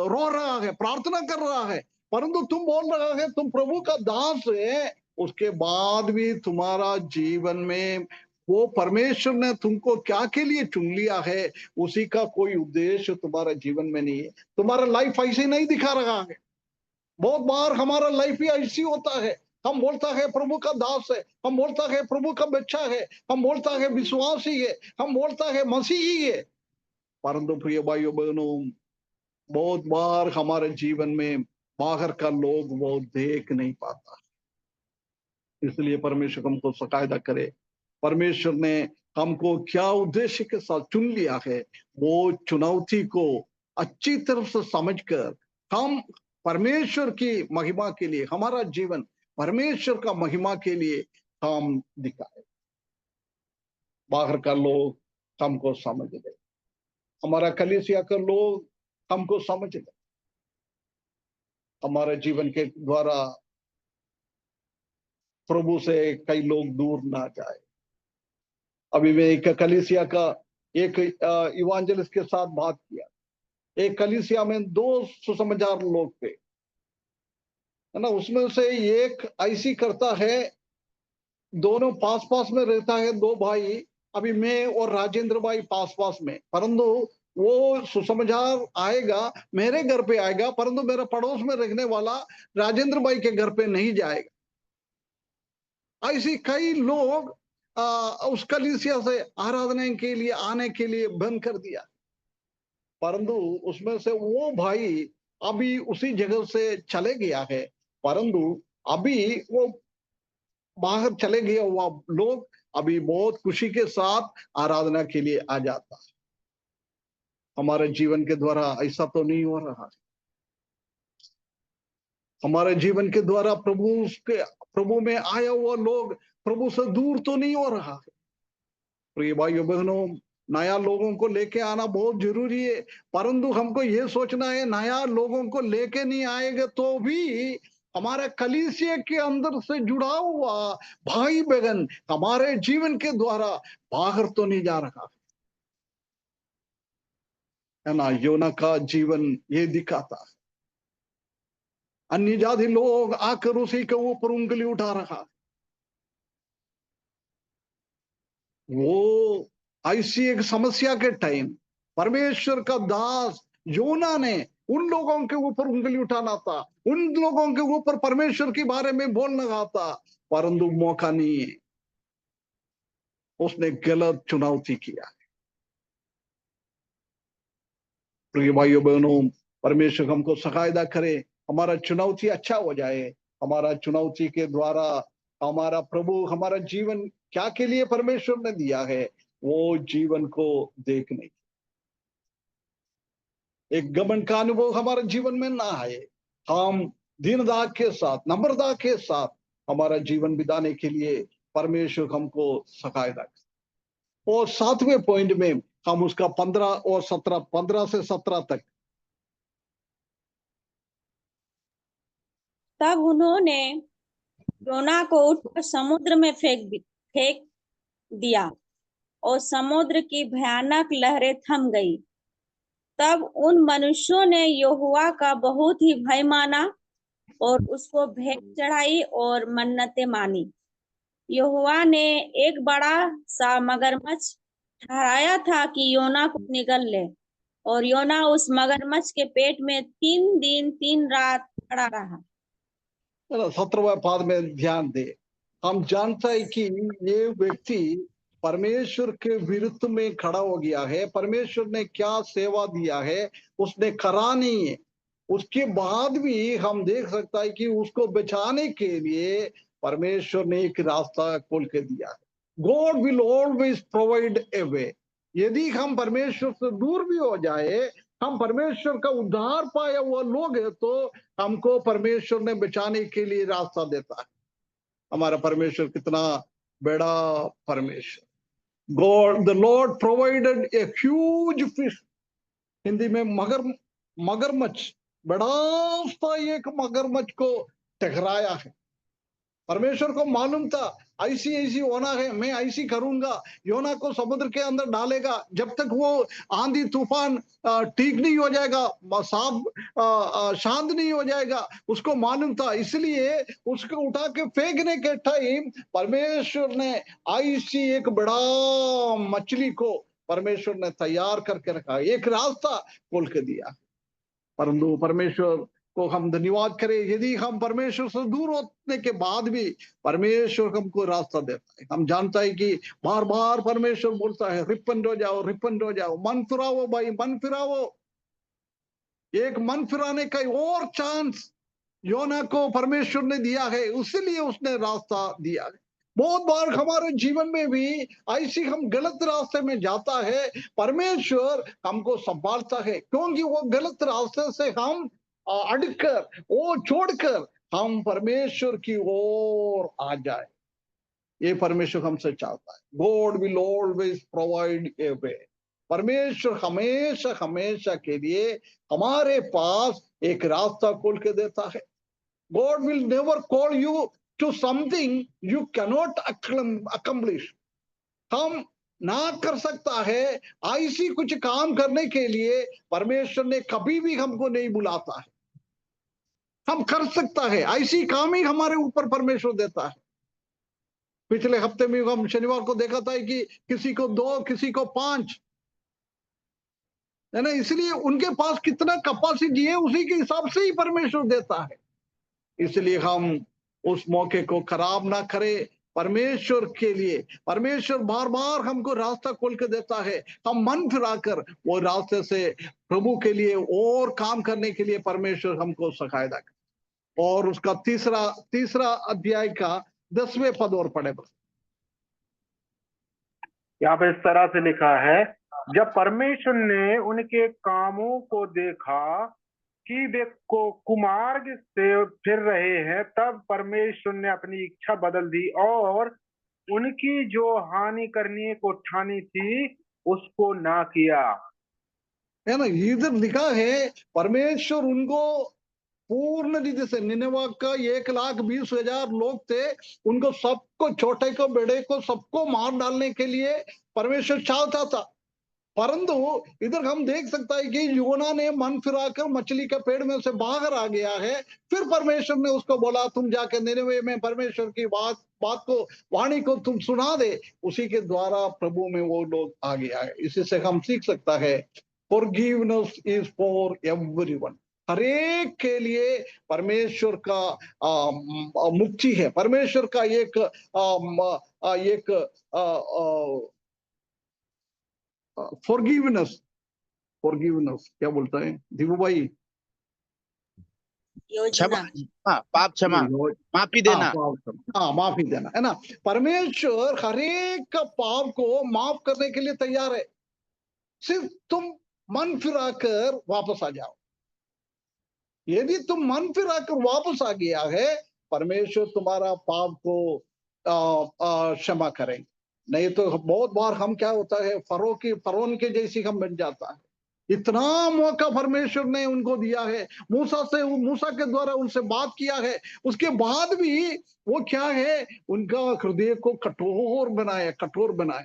रो रहा है, प्रार्थना कर रहा है, परंतु तुम बोल रहा है तुम प्रभु का दास है, उसके बाद भी तुम्हारा जीवन में वो परमेश्वर ने तुमको क्या के लिए चुन लिया है, उसी का कोई उद्देश्य तुम्हारा जीवन में नहीं है। तुम्हारा लाइफ ऐसे नहीं दिखा रहा है। बहुत बार हमारा लाइफ ही ऐसी होता है, हम बोलता है प्रभु का दास है, हम बोलता है प्रभु का बच्चा है, हम बोलता है विश्वासी है, हम बोलता है मसीही है, परंतु प्रिय भाइयों बहनों, बहुत बार हमारे जीवन में बाहर का लोग वो देख नहीं पाता। इसलिए परमेश्वर हमको सकायदा करे, परमेश्वर ने हमको क्या उद्देश्य के साथ चुन लिया है, वो चुनौती को अच्छी तरह से समझकर हम परमेश्वर की महिमा के लिए, हमारा जीवन परमेश्वर का महिमा के लिए हम दिखाए, बाहर का लोग हमको समझ ले, हमारा कलीसिया का लोग हमको समझ ले, हमारे जीवन के द्वारा प्रभु से कई लोग दूर ना जाए। अभी मैं एक कलीसिया का एक इवांजलिस्ट के साथ बात किया, एक कलीसिया में 2 सुसमाचार लोग थे, है ना, उसमें से एक ऐसी करता है, दोनों पास पास में रहता है, 2 भाई, अभी मैं और राजेंद्र भाई पास पास में, परंतु वो सुसमाचार आएगा मेरे घर पे आएगा, परंतु मेरे पड़ोस में रहने वाला राजेंद्र भाई के घर पे नहीं जाएगा। ऐसी कई लोग उस कलीसिया से आराधना के लिए आने के लिए बंद कर दिया, परंतु उसमें से वो भाई अभी उसी जगह से चले गया है, परंतु अभी वो बाहर चले गए हुआ लोग अभी बहुत खुशी के साथ आराधना के लिए आ जाता है। हमारे जीवन के द्वारा ऐसा तो नहीं हो रहा है। हमारे जीवन के द्वारा प्रभु में आया हुआ लोग प्रभु से दूर तो नहीं हो रहा है। प्रिय भाइयों बहनों, नया लोगों को लेके आना बहुत जरूरी है, परंतु हमको ये सोचना है नया लोगों को लेके नहीं आएगा तो भी हमारे कलीसिया के अंदर से जुड़ा हुआ भाई बहन हमारे जीवन के द्वारा बाहर तो नहीं जा रहा है ना। योना का जीवन ये दिखाता है, अन्य जाति लोग आकर उसी के ऊपर उंगली उठा रहा है। वो ऐसी एक समस्या के टाइम परमेश्वर का दास योना ने उन लोगों के ऊपर उंगली उठाना था, उन लोगों के ऊपर परमेश्वर के बारे में बोलना था, परंतु मौका नहीं है, उसने गलत चुनौती किया। प्रिय भाइयों बहनों, परमेश्वर हमको सहायता करे, हमारा चुनौती अच्छा हो जाए, हमारा चुनौती के द्वारा हमारा प्रभु हमारा जीवन क्या के लिए परमेश्वर ने दिया है वो जीवन को देखने, एक घमंड का अनुभव हमारे जीवन में ना आए, हम दीनता के साथ, नम्रता के साथ हमारा जीवन बिताने के लिए परमेश्वर हमको सहायता करे। और 7वें पॉइंट में हम उसका 15 और 17, 15 से 17 तक। तब उन्होंने योना को उठाकर समुद्र में फेंक दिया और समुद्र की भयानक लहरें थम गई। तब उन मनुष्यों ने यहोवा का बहुत ही भय माना और उसको भेंट चढ़ाई और मन्नतें मानी। यहोवा ने एक बड़ा सा मगरमच्छ ठहराया था कि योना को निगल ले, और योना उस मगरमच्छ के पेट में 3 दिन 3 रात पड़ा रहा। 17वें पद में ध्यान दे, हम जानता है कि ये व्यक्ति परमेश्वर के विरुद्ध में खड़ा हो गया है, परमेश्वर ने क्या सेवा दिया है उसने करा नहीं है, उसके बाद भी हम देख सकता है कि उसको बचाने के लिए परमेश्वर ने एक रास्ता खोल के दिया है। God will always provide a way. यदि हम परमेश्वर से दूर भी हो जाए, हम परमेश्वर का उद्धार पाया हुआ लोग है तो हमको परमेश्वर ने बचाने के लिए रास्ता देता है। हमारा परमेश्वर कितना बड़ा परमेश्वर। God, the Lord provided a huge fish Hindi में मगरमच्छ, बड़ा सा एक मगरमच्छ को टकराया है। परमेश्वर को मालूम था ऐसी ऐसी होना है, मैं ऐसी करूंगा, योना को समुद्र के अंदर डालेगा, जब तक वो आंधी तूफान ठीक नहीं हो जाएगा, शांत नहीं हो जाएगा, उसको मालूम था। इसलिए उसको उठा के फेंकने के टाइम परमेश्वर ने ऐसी एक बड़ा मछली को परमेश्वर ने तैयार करके रखा, एक रास्ता खोल के दिया। परंतु परमेश्वर को हम धन्यवाद करें, यदि हम परमेश्वर से दूर होने के बाद भी परमेश्वर हमको रास्ता देता है। हम जानता है कि बार बार परमेश्वर बोलता है रिपंट हो जाओ, रिपंट हो जाओ, मन फिराओ भाई, मन फिराओ। एक मन फिराने का और चांस योना को परमेश्वर ने दिया है, उसलिए उसने रास्ता दिया है। बहुत बार हमारे जीवन में भी ऐसी हम गलत रास्ते में जाता है, परमेश्वर हमको संभालता है, क्योंकि वो गलत रास्ते से हम अड़कर, वो छोड़कर हम परमेश्वर की ओर आ जाए। ये परमेश्वर हमसे चाहता है। God will always provide a way. परमेश्वर हमेशा हमेशा के लिए हमारे पास एक रास्ता खोल के देता है। God will never call you to something you cannot accomplish. हम ना कर सकता है ऐसी कुछ काम करने के लिए परमेश्वर ने कभी भी हमको नहीं बुलाता है। हम कर सकता है ऐसी काम ही हमारे ऊपर परमेश्वर देता है। पिछले हफ्ते में हम शनिवार को देखा था कि किसी को 2, किसी को 5, है ना। इसलिए उनके पास कितना कैपेसिटी है उसी के हिसाब से ही परमेश्वर देता है। इसलिए हम उस मौके को खराब ना करें परमेश्वर के लिए। परमेश्वर बार बार हमको रास्ता खोल के देता है, हम मन फिराकर वो रास्ते से प्रभु के लिए और काम करने के लिए परमेश्वर हमको सहायता करे। और उसका तीसरा अध्याय का 10वें पद और पढ़े बस। यहाँ पे इस तरह से लिखा है, जब परमेश्वर ने उनके कामों को देखा कि वे कुमार्ग से फिर रहे हैं, तब परमेश्वर ने अपनी इच्छा बदल दी और उनकी जो हानि करने को ठानी थी उसको ना किया। है ना, इधर लिखा है परमेश्वर उनको पूर्ण रीति से, निनवा का 1,20,000 लोग थे, उनको सबको, छोटे को बड़े को सबको मार डालने के लिए परमेश्वर चाहता था। परंतु इधर हम देख सकता है कि योना ने मन फिराकर मछली के पेड़ में से बाहर आ गया है। फिर परमेश्वर ने उसको बोला तुम जाकर निनवे में परमेश्वर की बात को, वाणी को तुम सुना दे। उसी के द्वारा प्रभु में वो लोग आ गया है। इसी से हम सीख सकता है फॉरगिवनेस इज फॉर एवरीवन। हरेक के लिए परमेश्वर का मुक्ति है, परमेश्वर का एक फॉरगिवनेस क्या बोलता है दीपू भाई? योजना, पाप क्षमा, माफी देना। माफी देना, है ना। परमेश्वर हरेक का पाप को माफ करने के लिए तैयार है, सिर्फ तुम मन फिराकर वापस आ जाओ। यदि तुम मन फिराकर वापस आ गया है, परमेश्वर तुम्हारा पाप को क्षमा करेंगे। नहीं तो बहुत बार हम क्या होता है, फरोन के जैसी हम बन जाता है। इतना मौका परमेश्वर ने उनको दिया है, मूसा के द्वारा उनसे बात किया है, उसके बाद भी वो क्या है, उनका हृदय को कठोर बनाया।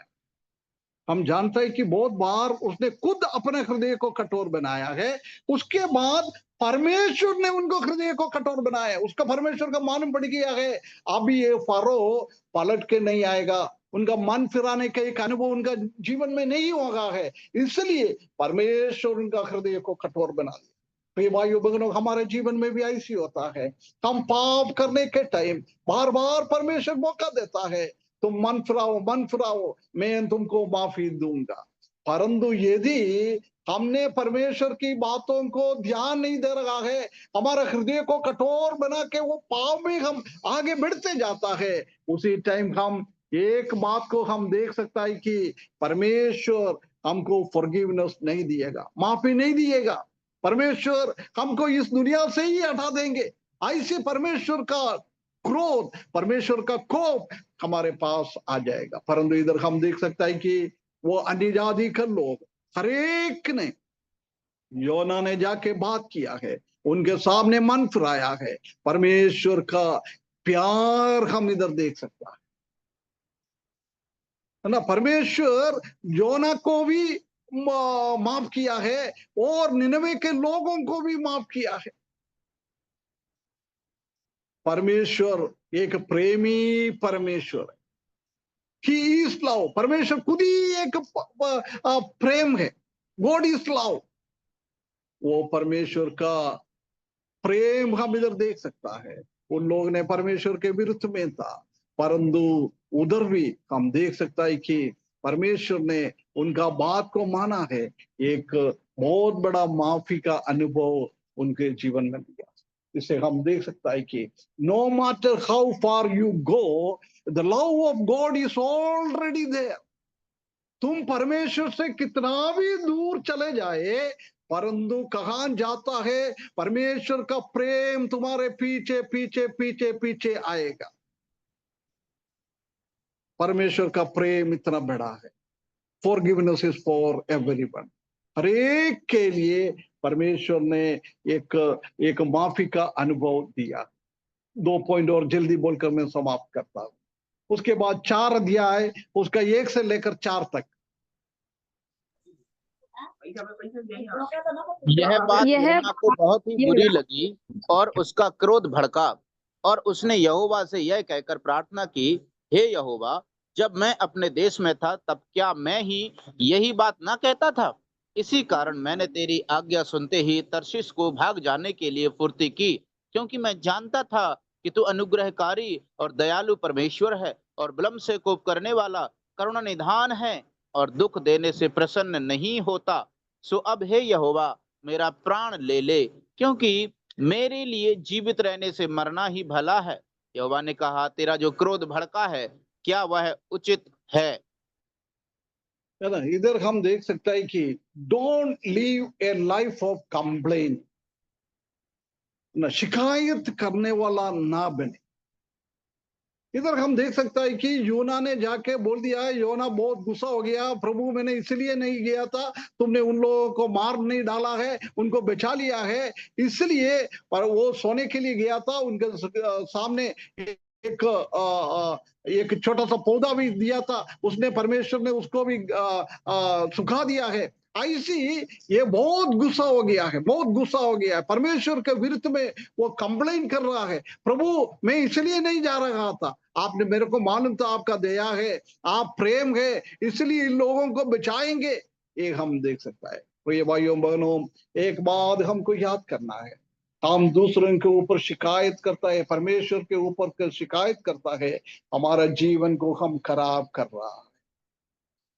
हम जानते हैं कि बहुत बार उसने खुद अपने हृदय को कठोर बनाया है, उसके बाद परमेश्वर ने उनको हृदय को कठोर बनाया। उसका परमेश्वर का मालूम पड़ गया है अभी ये फरो पलट के नहीं आएगा, उनका मन फिराने का एक अनुभव उनका जीवन में नहीं होगा है, इसलिए परमेश्वर उनका हृदय को कठोर बना दिया। प्रिय भाइयों बहनों, हमारे जीवन में भी ऐसी होता है, हम पाप करने के टाइम बार बार परमेश्वर मौका देता है, तुम मन फिराओ, मैं तुमको माफी दूंगा। परंतु यदि हमने परमेश्वर की बातों को ध्यान नहीं दे रहा है, हमारा हृदय को कठोर बना के वो पाप में हम आगे बढ़ते जाता है, उसी टाइम हम एक बात को हम देख सकता है कि परमेश्वर हमको फॉरगिवनेस नहीं दिएगा, माफी नहीं दिएगा। परमेश्वर हमको इस दुनिया से ही हटा देंगे। ऐसे परमेश्वर का क्रोध, परमेश्वर का कोप हमारे पास आ जाएगा। परंतु इधर हम देख सकता है कि वो अन्य जाति के लोग हरेक ने योना ने जाके बात किया है, उनके सामने मन फिराया है। परमेश्वर का प्यार हम इधर देख सकता है ना। परमेश्वर योना को भी माफ किया है और निनवे के लोगों को भी माफ किया है। परमेश्वर एक प्रेमी परमेश्वर है। He is love. परमेश्वर खुद ही एक प्रेम है। God is love. वो परमेश्वर का प्रेम हम इधर देख सकता है। उन लोग ने परमेश्वर के विरुद्ध में था, परंतु उधर भी हम देख सकता है कि परमेश्वर ने उनका बात को माना है। एक बहुत बड़ा माफी का अनुभव उनके जीवन में दिया। इसे हम देख सकता है कि no matter how far you go, the love of God is already there. तुम परमेश्वर से कितना भी दूर चले जाए, परंतु कहां जाता है, परमेश्वर का प्रेम तुम्हारे पीछे पीछे पीछे पीछे आएगा। परमेश्वर का प्रेम इतना बड़ा है। Forgiveness is for everyone. हर एक के लिए परमेश्वर ने एक माफी का अनुभव दिया। 2 पॉइंट और जल्दी बोलकर मैं समाप्त करता हूं। उसके बाद 4 अध्याय, उसका 1 से लेकर 4 तक। यह बात योना को बहुत ही बुरी लगी और उसका क्रोध भड़का, और उसने यहोवा से यह कहकर प्रार्थना की, हे यहोवा, जब मैं अपने देश में था तब क्या मैं ही यही बात ना कहता था? इसी कारण मैंने तेरी आज्ञा सुनते ही तर्शीश को भाग जाने के लिए फुर्ती की, क्योंकि मैं जानता था कि तू अनुग्रहकारी और दयालु परमेश्वर है और विलम्ब से कोप करने वाला, करुणा निधान है और दुख देने से प्रसन्न नहीं होता। सो अब हे यहोवा, मेरा प्राण ले ले, क्योंकि मेरे लिए जीवित रहने से मरना ही भला है। यहोवा ने कहा, तेरा जो क्रोध भड़का है, क्या वह उचित है? है ना। इधर हम देख सकते हैं कि don't leave A life of complain. ना शिकायत करने वाला ना बने। इधर हम देख सकता है कि योना ने जाके बोल दिया है। योना बहुत गुस्सा हो गया, प्रभु मैंने इसलिए नहीं गया था, तुमने उन लोगों को मार नहीं डाला है, उनको बचा लिया है, इसलिए। पर वो सोने के लिए गया था, उनके सामने एक छोटा सा पौधा भी दिया था, उसने परमेश्वर ने उसको भी सुखा दिया है। ऐसी ये बहुत गुस्सा हो गया है, बहुत गुस्सा हो गया है। परमेश्वर के विरुद्ध में वो कंप्लेन कर रहा है, प्रभु मैं इसलिए नहीं जा रहा था, आपने मेरे को मालूम था आपका दया है, आप प्रेम है, इसलिए इन लोगों को बचाएंगे। ये हम देख सकता है। प्रिय भाइयों बहनों, एक बात हमको याद करना है, हम दूसरों के ऊपर शिकायत करता है, परमेश्वर के ऊपर शिकायत करता है, हमारा जीवन को हम खराब कर रहा है।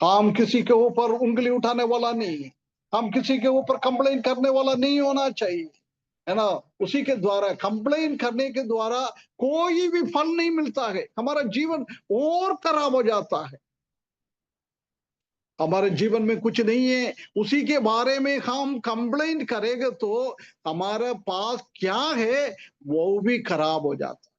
हम किसी के ऊपर उंगली उठाने वाला नहीं है, हम किसी के ऊपर कंप्लेन करने वाला नहीं होना चाहिए, है ना। उसी के द्वारा, कंप्लेन करने के द्वारा कोई भी फल नहीं मिलता है, हमारा जीवन और खराब हो जाता है। हमारे जीवन में कुछ नहीं है, उसी के बारे में हम कंप्लेंट करेंगे तो हमारे पास क्या है वो भी खराब हो जाता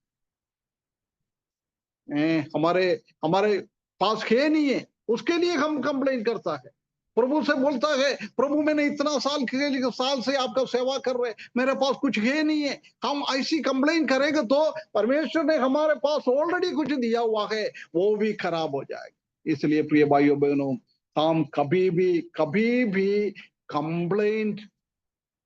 है। हमारे पास है नहीं है, उसके लिए हम कंप्लेंट करता है। प्रभु से बोलता है, प्रभु मैंने इतना साल से आपका सेवा कर रहे, मेरे पास कुछ है नहीं है। हम ऐसी कंप्लेंट करेंगे तो परमेश्वर ने हमारे पास ऑलरेडी कुछ दिया हुआ है, वो भी खराब हो जाएगा। इसलिए प्रिय भाइयों बहनों, हम कभी भी कंप्लेंट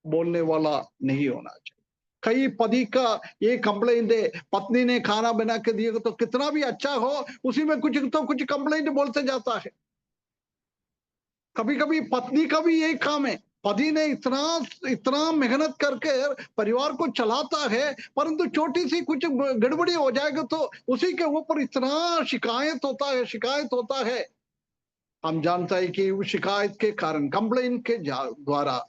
बोलने वाला नहीं होना चाहिए। कई पति का ये कंप्लेंट है, पत्नी ने खाना बना के दिए तो कितना भी अच्छा हो, उसी में कुछ कंप्लेंट बोलते जाता है। कभी कभी पत्नी का भी यही काम है, पति ने इतना मेहनत करके परिवार को चलाता है, परंतु छोटी सी कुछ गड़बड़ी हो जाएगा तो उसी के ऊपर इतना शिकायत होता है। हम जानता है कि उस शिकायत के कारण, कंप्लेन के द्वारा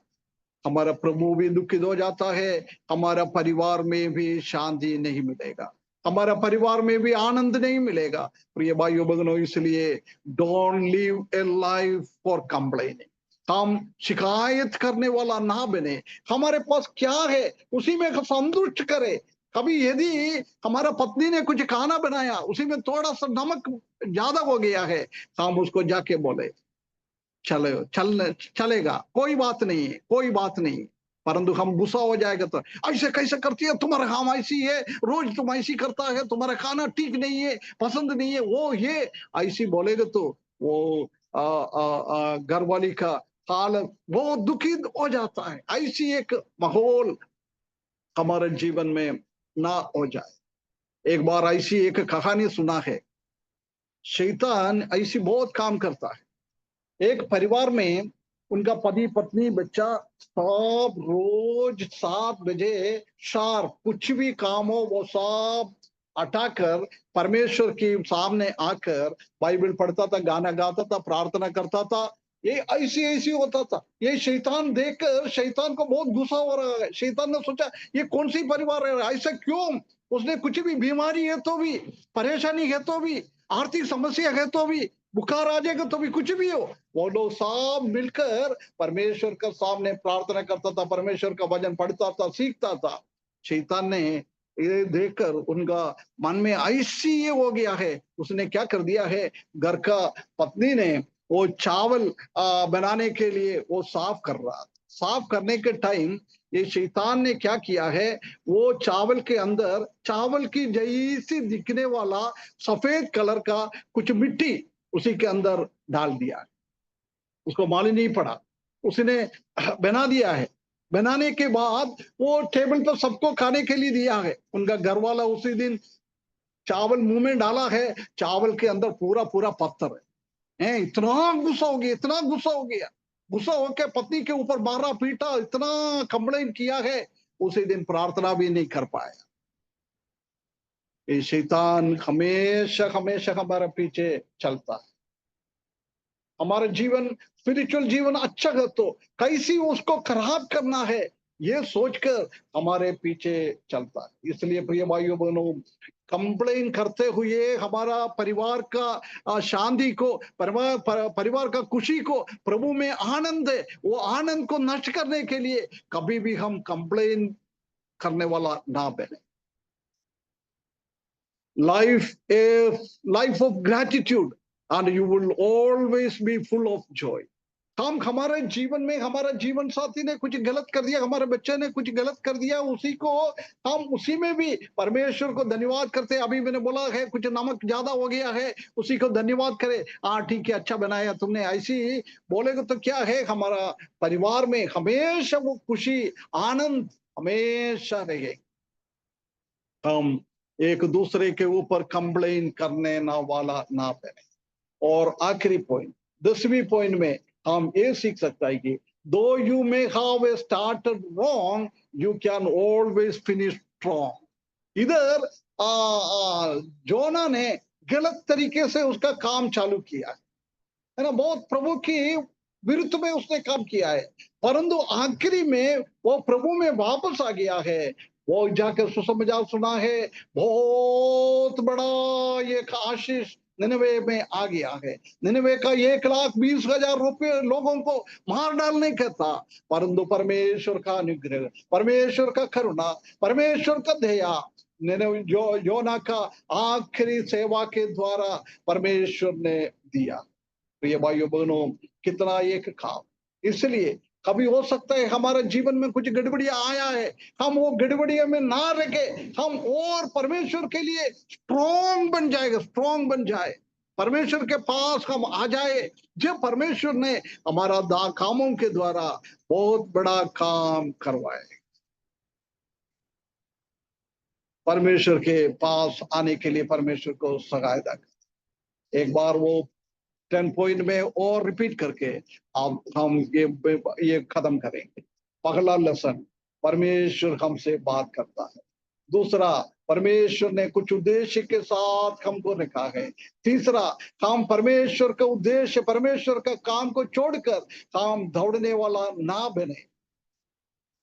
हमारा प्रभु भी दुखित हो जाता है, हमारा परिवार में भी शांति नहीं मिलेगा, हमारा परिवार में भी आनंद नहीं मिलेगा। प्रिय भाइयों बहनों, इसलिए don't live A life for complaining. हम शिकायत करने वाला ना बने, हमारे पास क्या है उसी में संतुष्ट करे। कभी यदि हमारा पत्नी ने कुछ खाना बनाया, उसी में थोड़ा सा नमक ज्यादा हो गया है, हम उसको जाके बोले चलेगा, कोई बात नहीं है, कोई बात नहीं। परंतु हम गुस्सा हो जाएगा तो ऐसे कैसे करती है, तुम्हारा काम ऐसी है, रोज तुम ऐसी करता है, तुम्हारा खाना ठीक नहीं है, पसंद नहीं है, वो ये ऐसी बोलेगा तो वो घर वाली का हालत वो दुखी हो जाता है। ऐसी एक माहौल हमारे जीवन में ना हो जाए। एक बार ऐसी एक कहानी सुना है, शैतान ऐसी बहुत काम करता है। एक परिवार में उनका पति पत्नी बच्चा सब रोज 7 बजे शार्प कुछ भी काम हो वो सब हटाकर परमेश्वर के सामने आकर बाइबल पढ़ता था, गाना गाता था, प्रार्थना करता था। ये ऐसी ऐसी होता था। ये शैतान देखकर शैतान को बहुत गुस्सा हो रहा है। शैतान ने सोचा ये कौन सी परिवार है, ऐसा क्यों? उसने कुछ भी बीमारी है तो भी, परेशानी है तो भी, आर्थिक समस्या है तो भी, बुखार आ जाएगा तो भी, कुछ भी हो, वो लोग सब मिलकर परमेश्वर के सामने प्रार्थना करता था, परमेश्वर का वचन पढ़ता था, सीखता था। शैतान ने ये देखकर उनका मन में ऐसी ये हो गया है, उसने क्या कर दिया है, घर का पत्नी ने वो चावल बनाने के लिए वो साफ कर रहा था। साफ करने के टाइम ये शैतान ने क्या किया है, वो चावल के अंदर चावल की जैसी दिखने वाला सफेद कलर का कुछ मिट्टी उसी के अंदर डाल दिया। उसको मालूम नहीं पड़ा, उसने बना दिया है। बनाने के बाद वो टेबल पर सबको खाने के लिए दिया है। उनका घर वाला उसी दिन चावल मुंह में डाला है, चावल के अंदर पूरा पूरा पत्थर है। इतना गुस्सा हो गया, इतना गुस्सा हो गया, गुस्सा होकर पत्नी के ऊपर मारा पीटा, इतना कंप्लेन किया है, उसी दिन प्रार्थना भी नहीं कर पाया। ये शैतान हमेशा हमेशा हमारे पीछे चलता है। हमारा जीवन स्पिरिचुअल जीवन अच्छा है तो कैसी उसको खराब करना है ये सोचकर हमारे पीछे चलता है। इसलिए प्रिय भाइयों बहनों, कंप्लेन करते हुए हमारा परिवार का शांति को, परिवार का खुशी को, प्रभु में आनंद है, वो आनंद को नष्ट करने के लिए कभी भी हम कंप्लेन करने वाला ना बने। Life of gratitude and you will always be full of joy. हम हमारे जीवन में, हमारा जीवन साथी ने कुछ गलत कर दिया, हमारे बच्चे ने कुछ गलत कर दिया, उसी को हम उसी में भी परमेश्वर को धन्यवाद करते हैं। अभी मैंने बोला है कुछ नमक ज्यादा हो गया है, उसी को धन्यवाद करे, हाँ ठीक है, अच्छा बनाया तुमने, ऐसी बोलेगा तो क्या है, हमारा परिवार में हमेशा वो खुशी आनंद हमेशा रहे। हम एक दूसरे के ऊपर कंप्लेन करने ना वाला ना बने। और आखिरी पॉइंट, 10वीं पॉइंट में हम ये सीख सकता है कि दो you may have started wrong you can always finish strong. इधर जोना ने गलत तरीके से उसका काम चालू किया है ना, बहुत प्रभु की विरुद्ध में उसने काम किया है, परंतु आखिरी में वो प्रभु में वापस आ गया है। वो जाकर सुसमाचार सुना है, बहुत बड़ा ये आशीष निनवे में आ गया है। निनवे का 1,20,000 रुपये लोगों को मार डालने का था, परंतु परमेश्वर का अनुग्रह, परमेश्वर का करुणा, परमेश्वर का दया योना का आखिरी सेवा के द्वारा परमेश्वर ने दिया। प्रिय भाइयों बहनों, कितना एक काम। इसलिए कभी हो सकता है हमारे जीवन में कुछ गड़बड़ियां आया है, हम वो गड़बड़ियों में ना रखे, हम और परमेश्वर के लिए स्ट्रॉन्ग बन जाएगा, स्ट्रॉन्ग बन जाए, परमेश्वर के पास हम आ जाए। जब परमेश्वर ने हमारा कामों के द्वारा बहुत बड़ा काम करवाए, परमेश्वर के पास आने के लिए परमेश्वर को सहायता कर। एक बार वो 10 पॉइंट में और रिपीट करके अब हम ये खत्म करेंगे। पहला लेसन, परमेश्वर हमसे बात करता है। दूसरा, परमेश्वर ने कुछ उद्देश्य के साथ हमको रखा है। तीसरा, हम परमेश्वर का उद्देश्य, परमेश्वर का काम को छोड़कर हम दौड़ने वाला ना बने।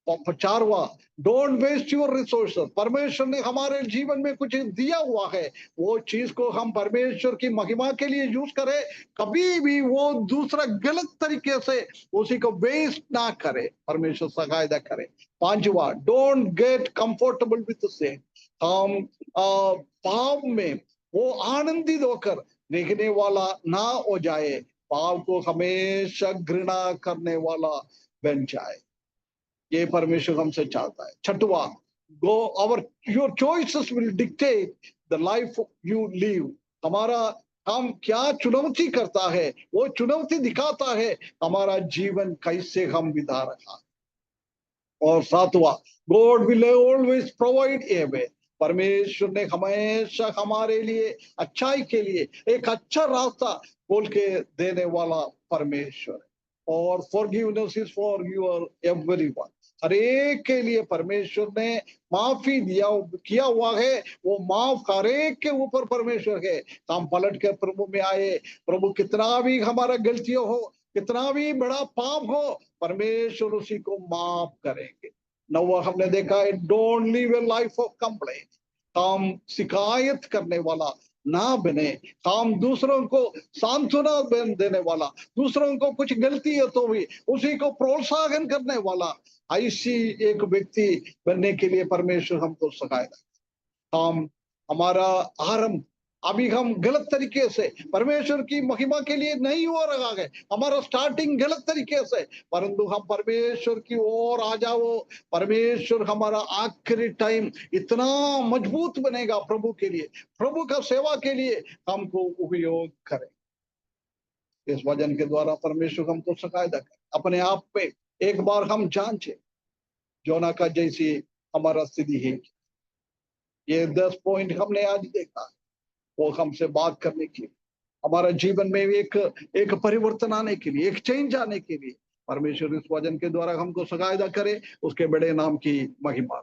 और चारवा, डोंट वेस्ट योर रिसोर्सेस। परमेश्वर ने हमारे जीवन में कुछ दिया हुआ है, वो चीज को हम परमेश्वर की महिमा के लिए यूज करें, कभी भी वो दूसरा गलत तरीके से उसी को वेस्ट ना करे, परमेश्वर सहायता करे। पांचवा, डोंट गेट कंफर्टेबल विद सिन। हम पाप में वो आनंदित होकर देखने वाला ना हो जाए, पाप को हमेशा घृणा करने वाला बन जाए, ये परमेश्वर हमसे चाहता है। छठवा, go our your choices will dictate the life you live. हमारा हम क्या चुनौती करता है, वो चुनौती दिखाता है हमारा जीवन कैसे हम बिता रहा। और सातवां, God will always provide a way. परमेश्वर ने हमेशा हमारे लिए अच्छाई के लिए एक अच्छा रास्ता खोल के देने वाला परमेश्वर है। और forgiveness is for your everyone. हर एक के लिए परमेश्वर ने माफी दिया किया हुआ है, वो माफ हर एक के ऊपर परमेश्वर है। हम पलट के प्रभु में आए, प्रभु कितना भी हमारा गलतियों हो, कितना भी बड़ा पाप हो, परमेश्वर उसी को माफ करेंगे। नवा हमने देखा है, don't live A life of complaint. हम शिकायत करने वाला ना बने, हम दूसरों को सांत्वना देने वाला, दूसरों को कुछ गलती है तो भी उसी को प्रोत्साहन करने वाला, ऐसी एक व्यक्ति बनने के लिए परमेश्वर हमको सिखाएगा। हम हमारा आरंभ अभी हम गलत तरीके से परमेश्वर की महिमा के लिए नहीं हो रहा है, हमारा स्टार्टिंग गलत तरीके से, परंतु हम परमेश्वर की ओर आ जाओ, परमेश्वर हमारा आखिरी टाइम इतना मजबूत बनेगा प्रभु के लिए, प्रभु का सेवा के लिए हमको उपयोग करें। इस वचन के द्वारा परमेश्वर हमको सिखाएगा। अपने आप पे एक बार हम जांचे, जोना का जैसी हमारा स्थिति है। ये 10 पॉइंट हमने आज देखा, वो हमसे बात करने के लिए, हमारा जीवन में एक परिवर्तन आने के लिए, एक चेंज आने के लिए परमेश्वर इस वचन के द्वारा हमको सहायता करे, उसके बड़े नाम की महिमा।